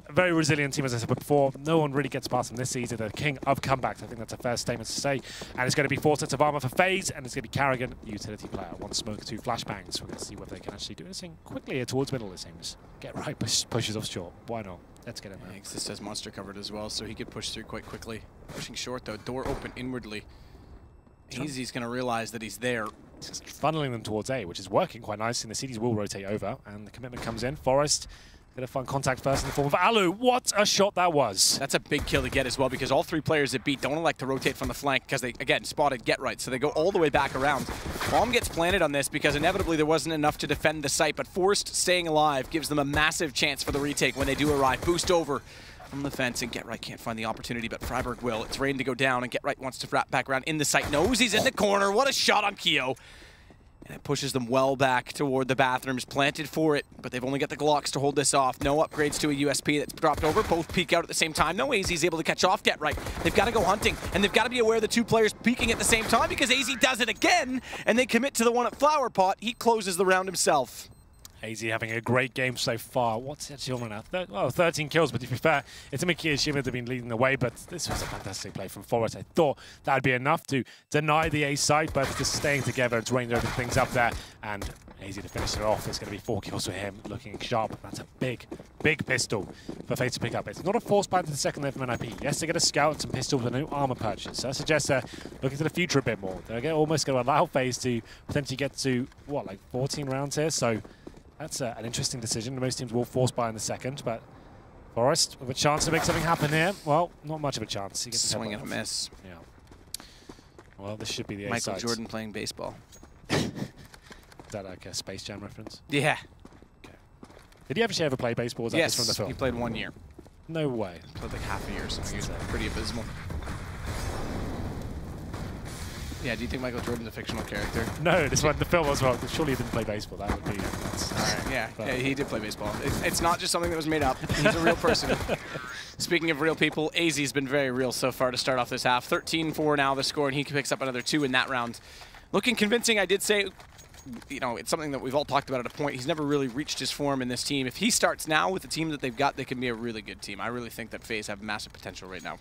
a very resilient team, as I said before. No one really gets past them this season. They're the king of comebacks. I think that's a fair statement to say. And it's going to be 4 sets of armor for FaZe, and it's going to be Carrigan, the utility player. 1 smoke, 2 flashbangs. We're going to see whether they can actually do anything quickly here towards middle, it seems. Get right, pushes off short. Why not? Let's get him there. This has monster covered as well, so he could push through quite quickly. Pushing short, though. Door open inwardly. Easy's going to realize that he's there. Just funneling them towards A, which is working quite nicely. And the CDs will rotate over, and the commitment comes in. Forest going to find contact first in the form of Alu. What a shot that was. That's a big kill to get as well, because all 3 players that beat don't elect to rotate from the flank because they, again, spotted get right. So they go all the way back around. Bomb gets planted on this because inevitably there wasn't enough to defend the site, but Forrest staying alive gives them a massive chance for the retake when they do arrive. Boost over from the fence, and Get Right can't find the opportunity, but Freiburg will. It's Rain to go down, and Get Right wants to wrap back around in the site. Knows he's in the corner. What a shot on Kyo. And it pushes them well back toward the bathrooms, planted for it, but they've only got the Glocks to hold this off. No upgrades to a USP that's dropped over. Both peek out at the same time. No AZ's able to catch off Get Right. They've got to go hunting, and they've got to be aware of the 2 players peeking at the same time, because AZ does it again, and they commit to the one at Flower Pot. He closes the round himself. AZ having a great game so far. What's actually on now? Well, 13 kills, but to be fair, it's Kiyoshima that have been leading the way, but this was a fantastic play from Forrest. I thought that would be enough to deny the A site, but just staying together, it's Rain to open things up there, and AZ to finish it off. It's going to be 4 kills for him, looking sharp. That's a big, big pistol for FaZe to pick up. It's not a force buy to the second there from NiP. Yes, they get a scout and some pistols with a new armor purchase. So that suggests they're looking to the future a bit more. They're almost going to allow FaZe to potentially get to, what, like 14 rounds here? So that's an interesting decision. Most teams will force buy in the second, but Forrest with a chance to make something happen here. Well, not much of a chance. He gets swing and a miss. Yeah. Well, this should be the Michael Jordan playing baseball. Is that like a Space Jam reference? Yeah. Okay. Did he ever play baseball? Was that yes, just from the film? He played 1 year. No way. He played like half a year or something. He was pretty abysmal. Yeah, do you think Michael Jordan's a fictional character? No, this one, the film as well. Surely he didn't play baseball. That would be... yeah, he did play baseball. It's not just something that was made up. He's a real person. Speaking of real people, AZ's been very real so far to start off this half. 13-4 now the score, and he picks up another 2 in that round. Looking convincing, I did say, you know, it's something that we've all talked about at a point. He's never really reached his form in this team. If he starts now with the team that they've got, they can be a really good team. I really think that FaZe have massive potential right now.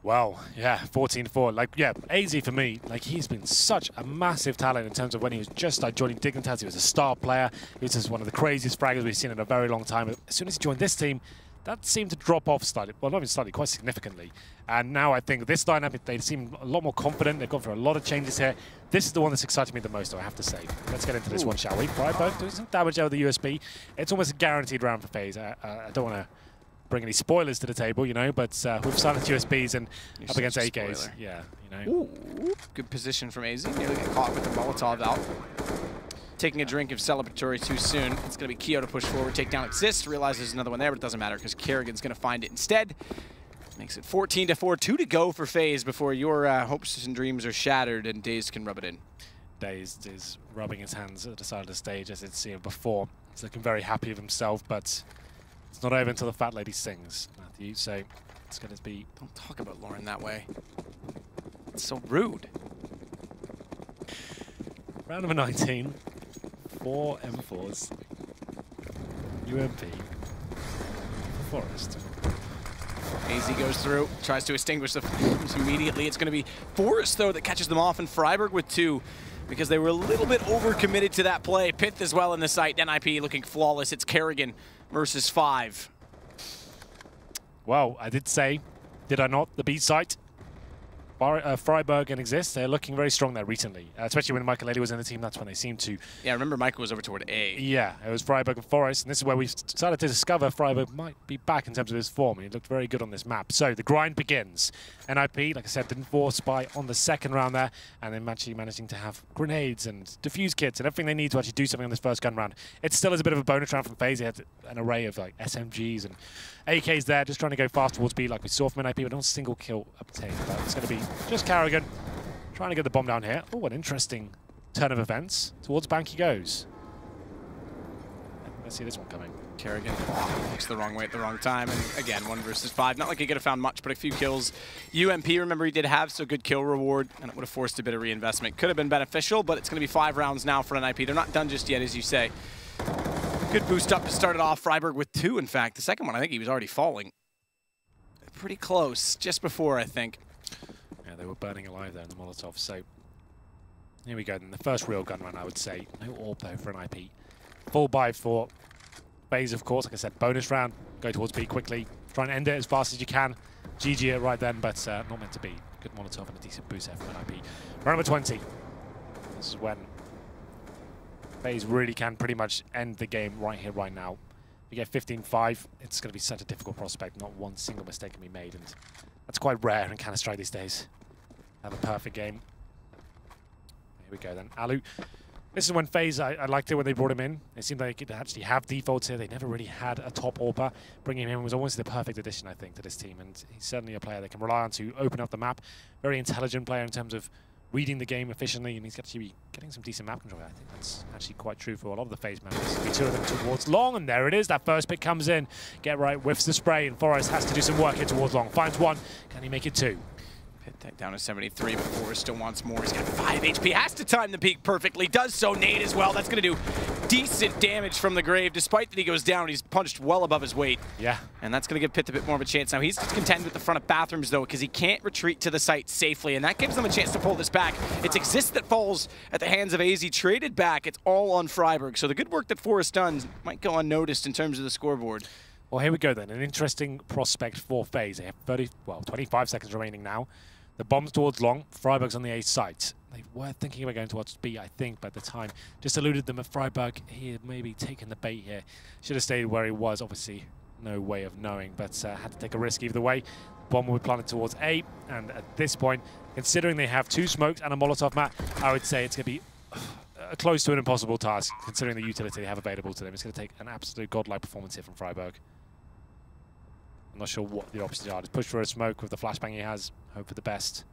Well, yeah, 14-4. Like, yeah, AZ for me, like, he's been such a massive talent in terms of when he was just joining Dignitas. He was a star player. He was just one of the craziest fraggers we've seen in a very long time. As soon as he joined this team, that seemed to drop off slightly. Well, not even slightly, quite significantly. And now I think this lineup, they seem a lot more confident. They've gone through a lot of changes here. This is the one that's excited me the most, though, I have to say. Let's get into this one, shall we? Freiburg doing some damage out of the USB. It's almost a guaranteed round for FaZe. I don't want to bring any spoilers to the table, you know, but with silent USBs and up against AKs. Yeah, you know. Ooh, good position from AZ. Nearly get caught with the Molotov out. Taking a drink of celebratory too soon. It's going to be Kyo to push forward. Takedown exists. Realizes there's another one there, but it doesn't matter because Kerrigan's going to find it instead. Makes it 14-4. 2 to go for FaZe before your hopes and dreams are shattered and Dazed can rub it in. Dazed is rubbing his hands at the side of the stage as it's seen before. He's looking very happy with himself, but it's not over until the fat lady sings, Matthew, so it's going to be... Don't talk about Lauren that way. It's so rude. Round number 19. 4 M4s. UMP. Forest. AZ goes through, tries to extinguish the flames immediately. It's going to be Forest, though, that catches them off, and Freiburg with 2 because they were a little bit overcommitted to that play. Pith as well in the site. NiP looking flawless. It's Kerrigan versus 5. Well, I did say, did I not, the B site? Freiburg and Exist, they're looking very strong there recently, especially when Michael was in the team. That's when they seemed to... Yeah, I remember Michael was over toward A. Yeah, it was Freiburg and Forest, and this is where we've started to discover Freiburg might be back in terms of his form, and he looked very good on this map. So the grind begins. NiP, like I said, didn't force buy on the second round there, and then actually managing to have grenades and defuse kits and everything they need to actually do something on this first gun round. It still is a bit of a bonus round from FaZe. They had an array of like SMGs and AKs there, just trying to go fast towards B like we saw from NiP, but not a single kill obtained. But it's going to be just Carrigan trying to get the bomb down here. Oh, an interesting turn of events. Towards bank he goes. Let's see this one coming. Kerrigan looks the wrong way at the wrong time. And again, 1 versus 5. Not like he could have found much, but a few kills. UMP, remember, he did have, so good kill reward, and it would have forced a bit of reinvestment. Could have been beneficial, but it's going to be 5 rounds now for NiP. They're not done just yet, as you say. Good boost up to start it off. Freiburg with 2, in fact. The second one, I think he was already falling. Pretty close, just before, I think. Yeah, they were burning alive there in the Molotov, so here we go. Then the first real gun run, I would say. No AWP, though, for NiP. Full buy for FaZe, of course. Like I said, bonus round. Go towards B quickly. Try and end it as fast as you can. GG it right then, but not meant to be. Good Molotov and a decent boost there from NiP. Round number 20. This is when FaZe really can pretty much end the game right here, right now. We get 15-5. It's going to be such a difficult prospect. Not one single mistake can be made, and that's quite rare in Counter-Strike these days. Have a perfect game. Here we go then. Alu. This is when FaZe, I liked it when they brought him in. It seemed like they could actually have defaults here. They never really had a top AWPer. Bringing him in was almost the perfect addition, I think, to this team. And he's certainly a player they can rely on to open up the map. Very intelligent player in terms of reading the game efficiently, and he's actually getting some decent map control. I think that's actually quite true for a lot of the FaZe members. The 2 of them towards long, and there it is. That first pick comes in. Get right, whiffs the spray, and Forrest has to do some work here towards long. Finds 1. Can he make it 2? Pit down to 73, but Forrest still wants more. He's got 5 HP. Has to time the peak perfectly. Does so. Nade as well. That's going to do decent damage from the grave. Despite that he goes down, he's punched well above his weight. Yeah. And that's going to give Pit a bit more of a chance. Now, he's contend with the front of bathrooms, though, because he can't retreat to the site safely, and that gives them a chance to pull this back. It's Exist that falls at the hands of AZ. Traded back. It's all on Freiburg. So the good work that Forrest done might go unnoticed in terms of the scoreboard. Well, here we go, then. An interesting prospect for FaZe. They have 25 seconds remaining now. The bomb's towards long. Freiburg's on the A site. They were thinking about going towards B, I think, but the time just eluded them. At Freiburg, he had maybe taken the bait here. Should have stayed where he was. Obviously, no way of knowing, but had to take a risk either way. Bomb will be planted towards A, and at this point, considering they have 2 smokes and a Molotov mat, I would say it's going to be close to an impossible task, considering the utility they have available to them. It's going to take an absolute godlike performance here from Freiburg. I'm not sure what the options are. Just push for a smoke with the flashbang he has. Hope for the best.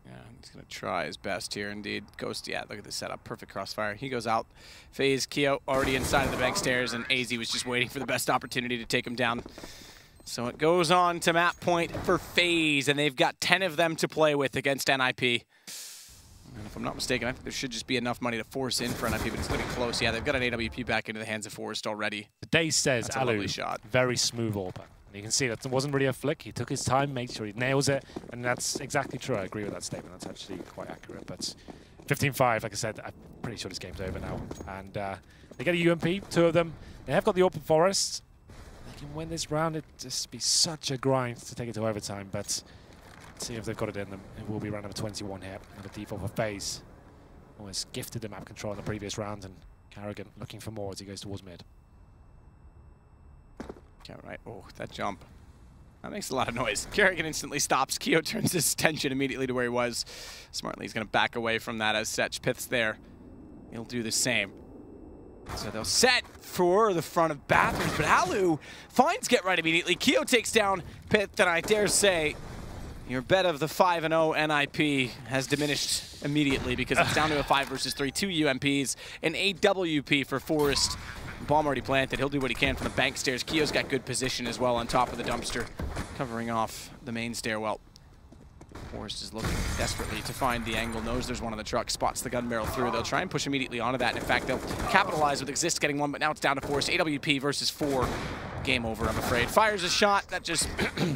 Yeah, he's going to try his best here, indeed. Ghost, yeah, look at the setup. Perfect crossfire. He goes out. FaZe, Keo already inside of the bank stairs, and AZ was just waiting for the best opportunity to take him down. So it goes on to map point for FaZe, and they've got 10 of them to play with against NiP. And if I'm not mistaken, I think there should just be enough money to force in for NiP, but it's going to be close. Yeah, they've got an AWP back into the hands of Forrest already. The day says That's a lovely shot. Very smooth AWPer. You can see that it wasn't really a flick. He took his time, made sure he nails it, and that's exactly true. I agree with that statement. That's actually quite accurate. But 15-5, like I said, I'm pretty sure this game's over now. And they get a UMP, 2 of them. They have got the open Forest. They can win this round. It'd just be such a grind to take it to overtime. But let's see if they've got it in them. It will be round number 21 here. Another default for FaZe. Almost gifted the map control in the previous round, and Kerrigan looking for more as he goes towards mid. Yeah, right. Oh, that jump. That makes a lot of noise. Kerrigan instantly stops. Keo turns his attention immediately to where he was. Smartly, he's going to back away from that as Setch. Pith's there. He'll do the same. So they'll set for the front of bathrooms, but Alu finds Get Right immediately. Keo takes down Pith, and I dare say your bet of the 5-0 NiP has diminished immediately because it's down to a 5 versus 3. 2 UMPs, an AWP for Forrest. Bomb already planted. He'll do what he can from the bank stairs. Keo's got good position as well on top of the dumpster, covering off the main stairwell. Forrest is looking desperately to find the angle. Knows there's one on the truck. Spots the gun barrel through. They'll try and push immediately onto that. And in fact, they'll capitalize with Exist getting 1, but now it's down to Forrest. AWP versus 4. Game over, I'm afraid. Fires a shot that just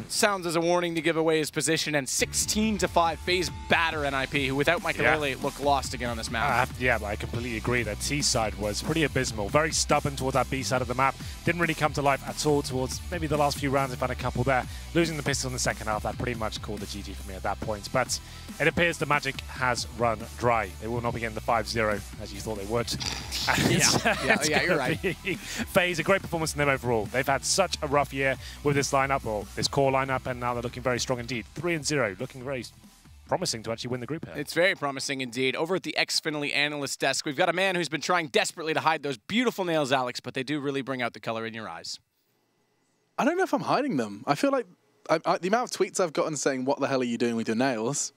sounds as a warning to give away his position, and 16-5 FaZe batter NiP, who without Michael look lost again on this map. Yeah, I completely agree. That T side was pretty abysmal. Very stubborn towards that B side of the map. Didn't really come to life at all towards maybe the last few rounds. They've had a couple there. Losing the pistol in the second half, that pretty much called the GG for me at that point. But it appears the magic has run dry. They will not be getting the 5-0 as you thought they would. Yeah, you're right. FaZe, a great performance in them overall. They've had such a rough year with this lineup, or this core lineup, and now they're looking very strong indeed. 3-0, looking very promising to actually win the group here. It's very promising indeed. Over at the Xfinity analyst desk, we've got a man who's been trying desperately to hide those beautiful nails, Alex, but they do really bring out the color in your eyes. I don't know if I'm hiding them. I feel like the amount of tweets I've gotten saying, "What the hell are you doing with your nails?"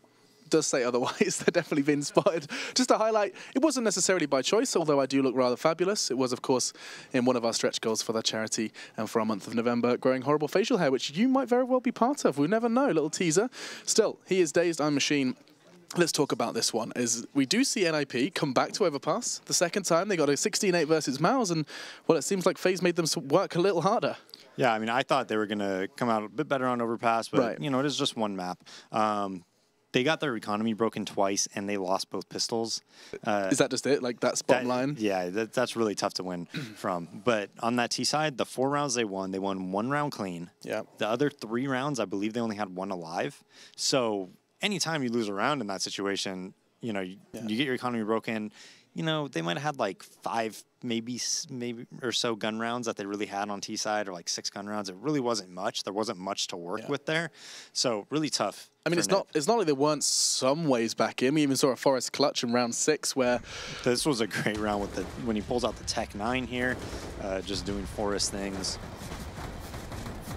does say otherwise. They're definitely being spotted. Just to highlight, it wasn't necessarily by choice, although I do look rather fabulous. It was, of course, in one of our stretch goals for the charity and for our month of November, growing horrible facial hair, which you might very well be part of. We never know. Little teaser. Still, he is dazed. I'm Machine. Let's talk about this one. As we do see NiP come back to Overpass. The second time, they got a 16-8 versus Mouse, and, well, it seems like FaZe made them work a little harder. Yeah, I mean, I thought they were going to come out a bit better on Overpass, but, you know, it is just one map. They got their economy broken twice, and they lost both pistols. Is that just it? Like, that's bottom line? Yeah, that's really tough to win from. But on that T side, the 4 rounds they won 1 round clean. Yeah. The other 3 rounds, I believe they only had 1 alive. So anytime you lose a round in that situation, you know, you get your economy broken. You know, they might have had like 5, maybe or so gun rounds that they really had on T side, or like 6 gun rounds. It really wasn't much. There wasn't much to work with there. So really tough. I mean, it's not like there weren't some ways back in. We even saw a Forest clutch in round 6 where... This was a great round with when he pulls out the Tech 9 here, just doing Forest things.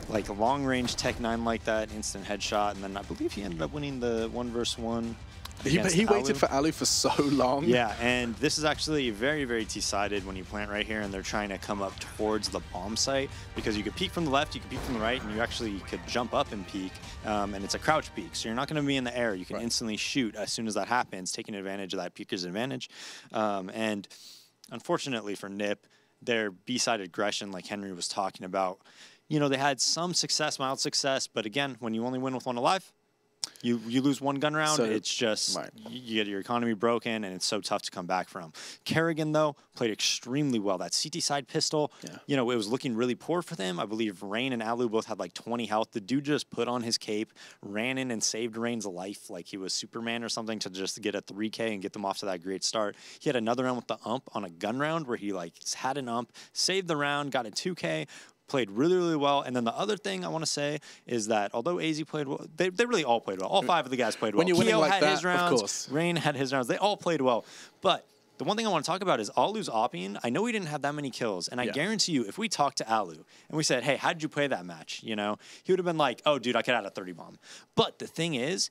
Like a long-range Tech 9 like that, instant headshot, and then I believe he ended up winning the 1 versus 1. He waited for Alu for so long. Yeah, and this is actually very, very T-sided when you plant right here, and they're trying to come up towards the bomb site, because you could peek from the left, you could peek from the right, and you actually could jump up and peek, and it's a crouch peek, so you're not going to be in the air. You can instantly shoot as soon as that happens, taking advantage of that peeker's advantage. And unfortunately for NiP, their B-side aggression, like Henry was talking about, you know, they had some success, mild success, but again, when you only win with 1 alive, you lose 1 gun round, so, it's just, you get your economy broken, and it's so tough to come back from. Kerrigan, though, played extremely well. That CT side pistol, you know, it was looking really poor for them. I believe Rain and Alu both had like 20 health. The dude just put on his cape, ran in and saved Rain's life like he was Superman or something to just get a 3K and get them off to that great start. He had another round with the ump on a gun round where he like had an ump, saved the round, got a 2K, played really, really well. And then the other thing I want to say is that although AZ played well, they really all played well. All 5 of the guys played well. When you're winning Keo like had that, his rounds, of course. Rain had his rounds. They all played well. But the one thing I want to talk about is Alu's opping. I know he didn't have that many kills, and I guarantee you, if we talked to Alu and we said, hey, how did you play that match? You know, he would have been like, oh, dude, I could add a 30 bomb. But the thing is,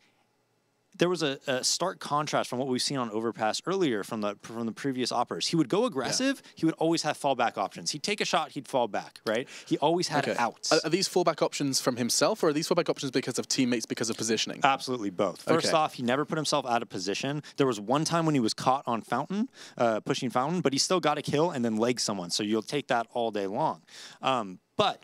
there was a stark contrast from what we've seen on Overpass earlier from the previous oppers. He would go aggressive. He would always have fallback options. He'd take a shot. He'd fall back, right? He always had outs. Are these fallback options from himself, or are these fallback options because of teammates, because of positioning? Absolutely both. First off, he never put himself out of position. There was one time when he was caught on Fountain, pushing Fountain, but he still got a kill and then legged someone. So you'll take that all day long. But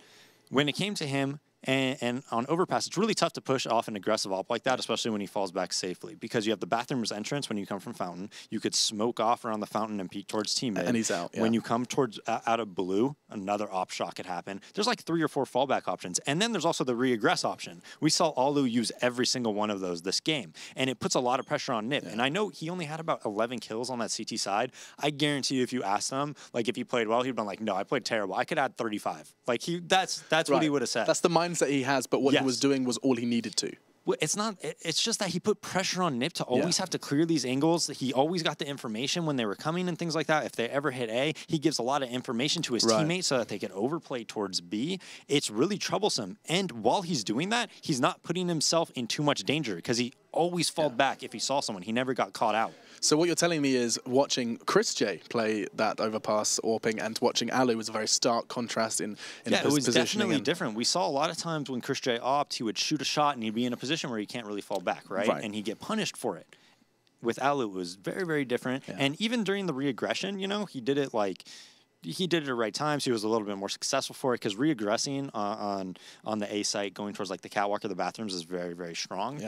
when it came to him, and on Overpass, it's really tough to push off an aggressive op like that, especially when he falls back safely, because you have the bathroom's entrance when you come from Fountain. You could smoke off around the Fountain and peek towards teammate. And he's out. When you come towards out of blue, another op shot could happen. There's like 3 or 4 fallback options. And then there's also the re-aggress option. We saw Alu use every single one of those this game, and it puts a lot of pressure on NiP. And I know he only had about 11 kills on that CT side. I guarantee you, if you asked him, like if he played well, he'd been like, no, I played terrible. I could add 35. Like that's what he would have said. That's the mindset he has, but what he was doing was all he needed to. Well, it's not. It's just that he put pressure on NiP to always have to clear these angles. He always got the information when they were coming and things like that. If they ever hit A, he gives a lot of information to his teammates so that they can overplay towards B. It's really troublesome. And while he's doing that, he's not putting himself in too much danger, because he always falled back if he saw someone. He never got caught out. So what you're telling me is watching Chris J play that Overpass AWPing and watching Alu was a very stark contrast in it was definitely different. We saw a lot of times when Chris J opt, he would shoot a shot and he'd be in a position where he can't really fall back, right? And he'd get punished for it. With Alu, it was very, very different. And even during the re-aggression, you know, he did it like... He did it at the right times. He was a little bit more successful for it, because re-aggressing on the A site, going towards like the catwalk or the bathrooms, is very, very strong.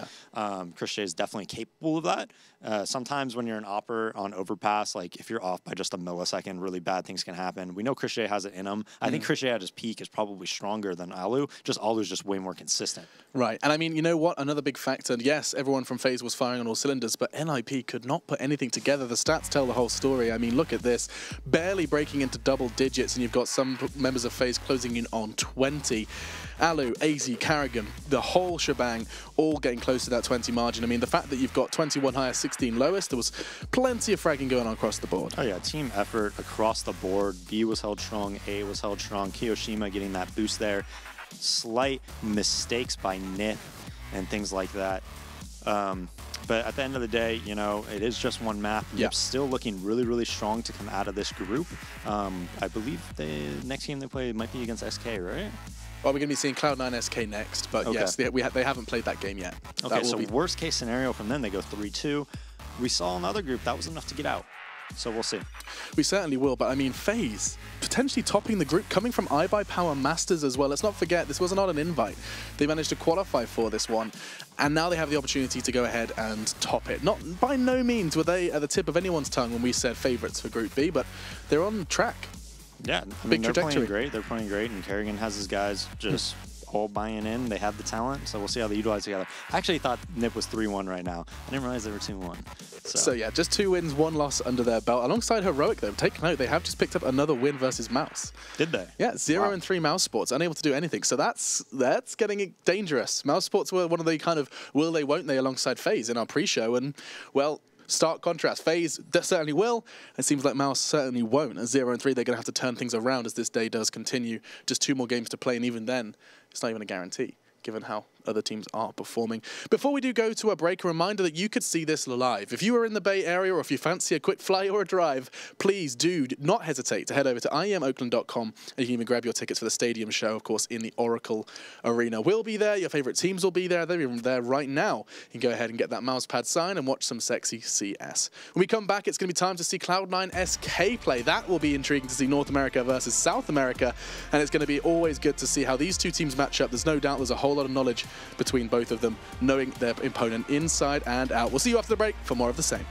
Chris J is definitely capable of that. Sometimes when you're an opper on Overpass, like if you're off by just a millisecond, really bad things can happen. We know Chris J has it in him. I think Chris J at his peak is probably stronger than Alu. Just Alu's just way more consistent. Right. And I mean, you know what? Another big factor, yes, everyone from FaZe was firing on all cylinders, but NiP could not put anything together. The stats tell the whole story. I mean, look at this. Barely breaking into double digits, and you've got some members of FaZe closing in on 20. Alu, AZ, Kerrigan, the whole shebang, all getting close to that 20 margin. I mean, the fact that you've got 21 highest, 16 lowest, there was plenty of fragging going on across the board. Oh yeah, team effort across the board. B was held strong, A was held strong. Kiyoshima getting that boost there. Slight mistakes by NiP and things like that. But at the end of the day, you know, it is just one map. NiP's still looking really, really strong to come out of this group. I believe the next game they play might be against SK, right? Well, we're going to be seeing Cloud9 SK next, but yes, they haven't played that game yet. Okay, so worst case scenario from them, they go 3-2. We saw another group, that was enough to get out. So we'll see. We certainly will, but I mean, FaZe potentially topping the group, coming from iBuyPower Masters as well. Let's not forget, this was not an invite. They managed to qualify for this one, and now they have the opportunity to go ahead and top it. Not by no means were they at the tip of anyone's tongue when we said favorites for Group B, but they're on track. Yeah, I mean, they're playing great. They're playing great, and Kerrigan has his guys just all buying in. They have the talent, so we'll see how they utilize together. I actually thought NiP was 3-1 right now. I didn't realize they were 2-1. So yeah, just 2 wins, 1 loss under their belt. Alongside Heroic, though, take note, they have just picked up another win versus Mouse. Did they? Yeah, 0-3 Mouse Sports, unable to do anything. So that's getting dangerous. Mouse Sports were one of the kind of will they, won't they alongside FaZe in our pre-show, and well, stark contrast. FaZe certainly will. It seems like Mouse certainly won't. At 0-3, they're going to have to turn things around as this day does continue. Just 2 more games to play, and even then, it's not even a guarantee, given how other teams are performing. Before we do go to a break, a reminder that you could see this live. If you are in the Bay Area or if you fancy a quick flight or a drive, please do not hesitate to head over to IEMOakland.com and you can even grab your tickets for the stadium show, of course, in the Oracle Arena. We'll be there. Your favorite teams will be there. They're even there right now. You can go ahead and get that mousepad sign and watch some sexy CS. When we come back, it's going to be time to see Cloud9 SK play. That will be intriguing to see North America versus South America, and it's going to be always good to see how these two teams match up. There's no doubt there's a whole lot of knowledge between both of them, knowing their opponent inside and out. We'll see you after the break for more of the same.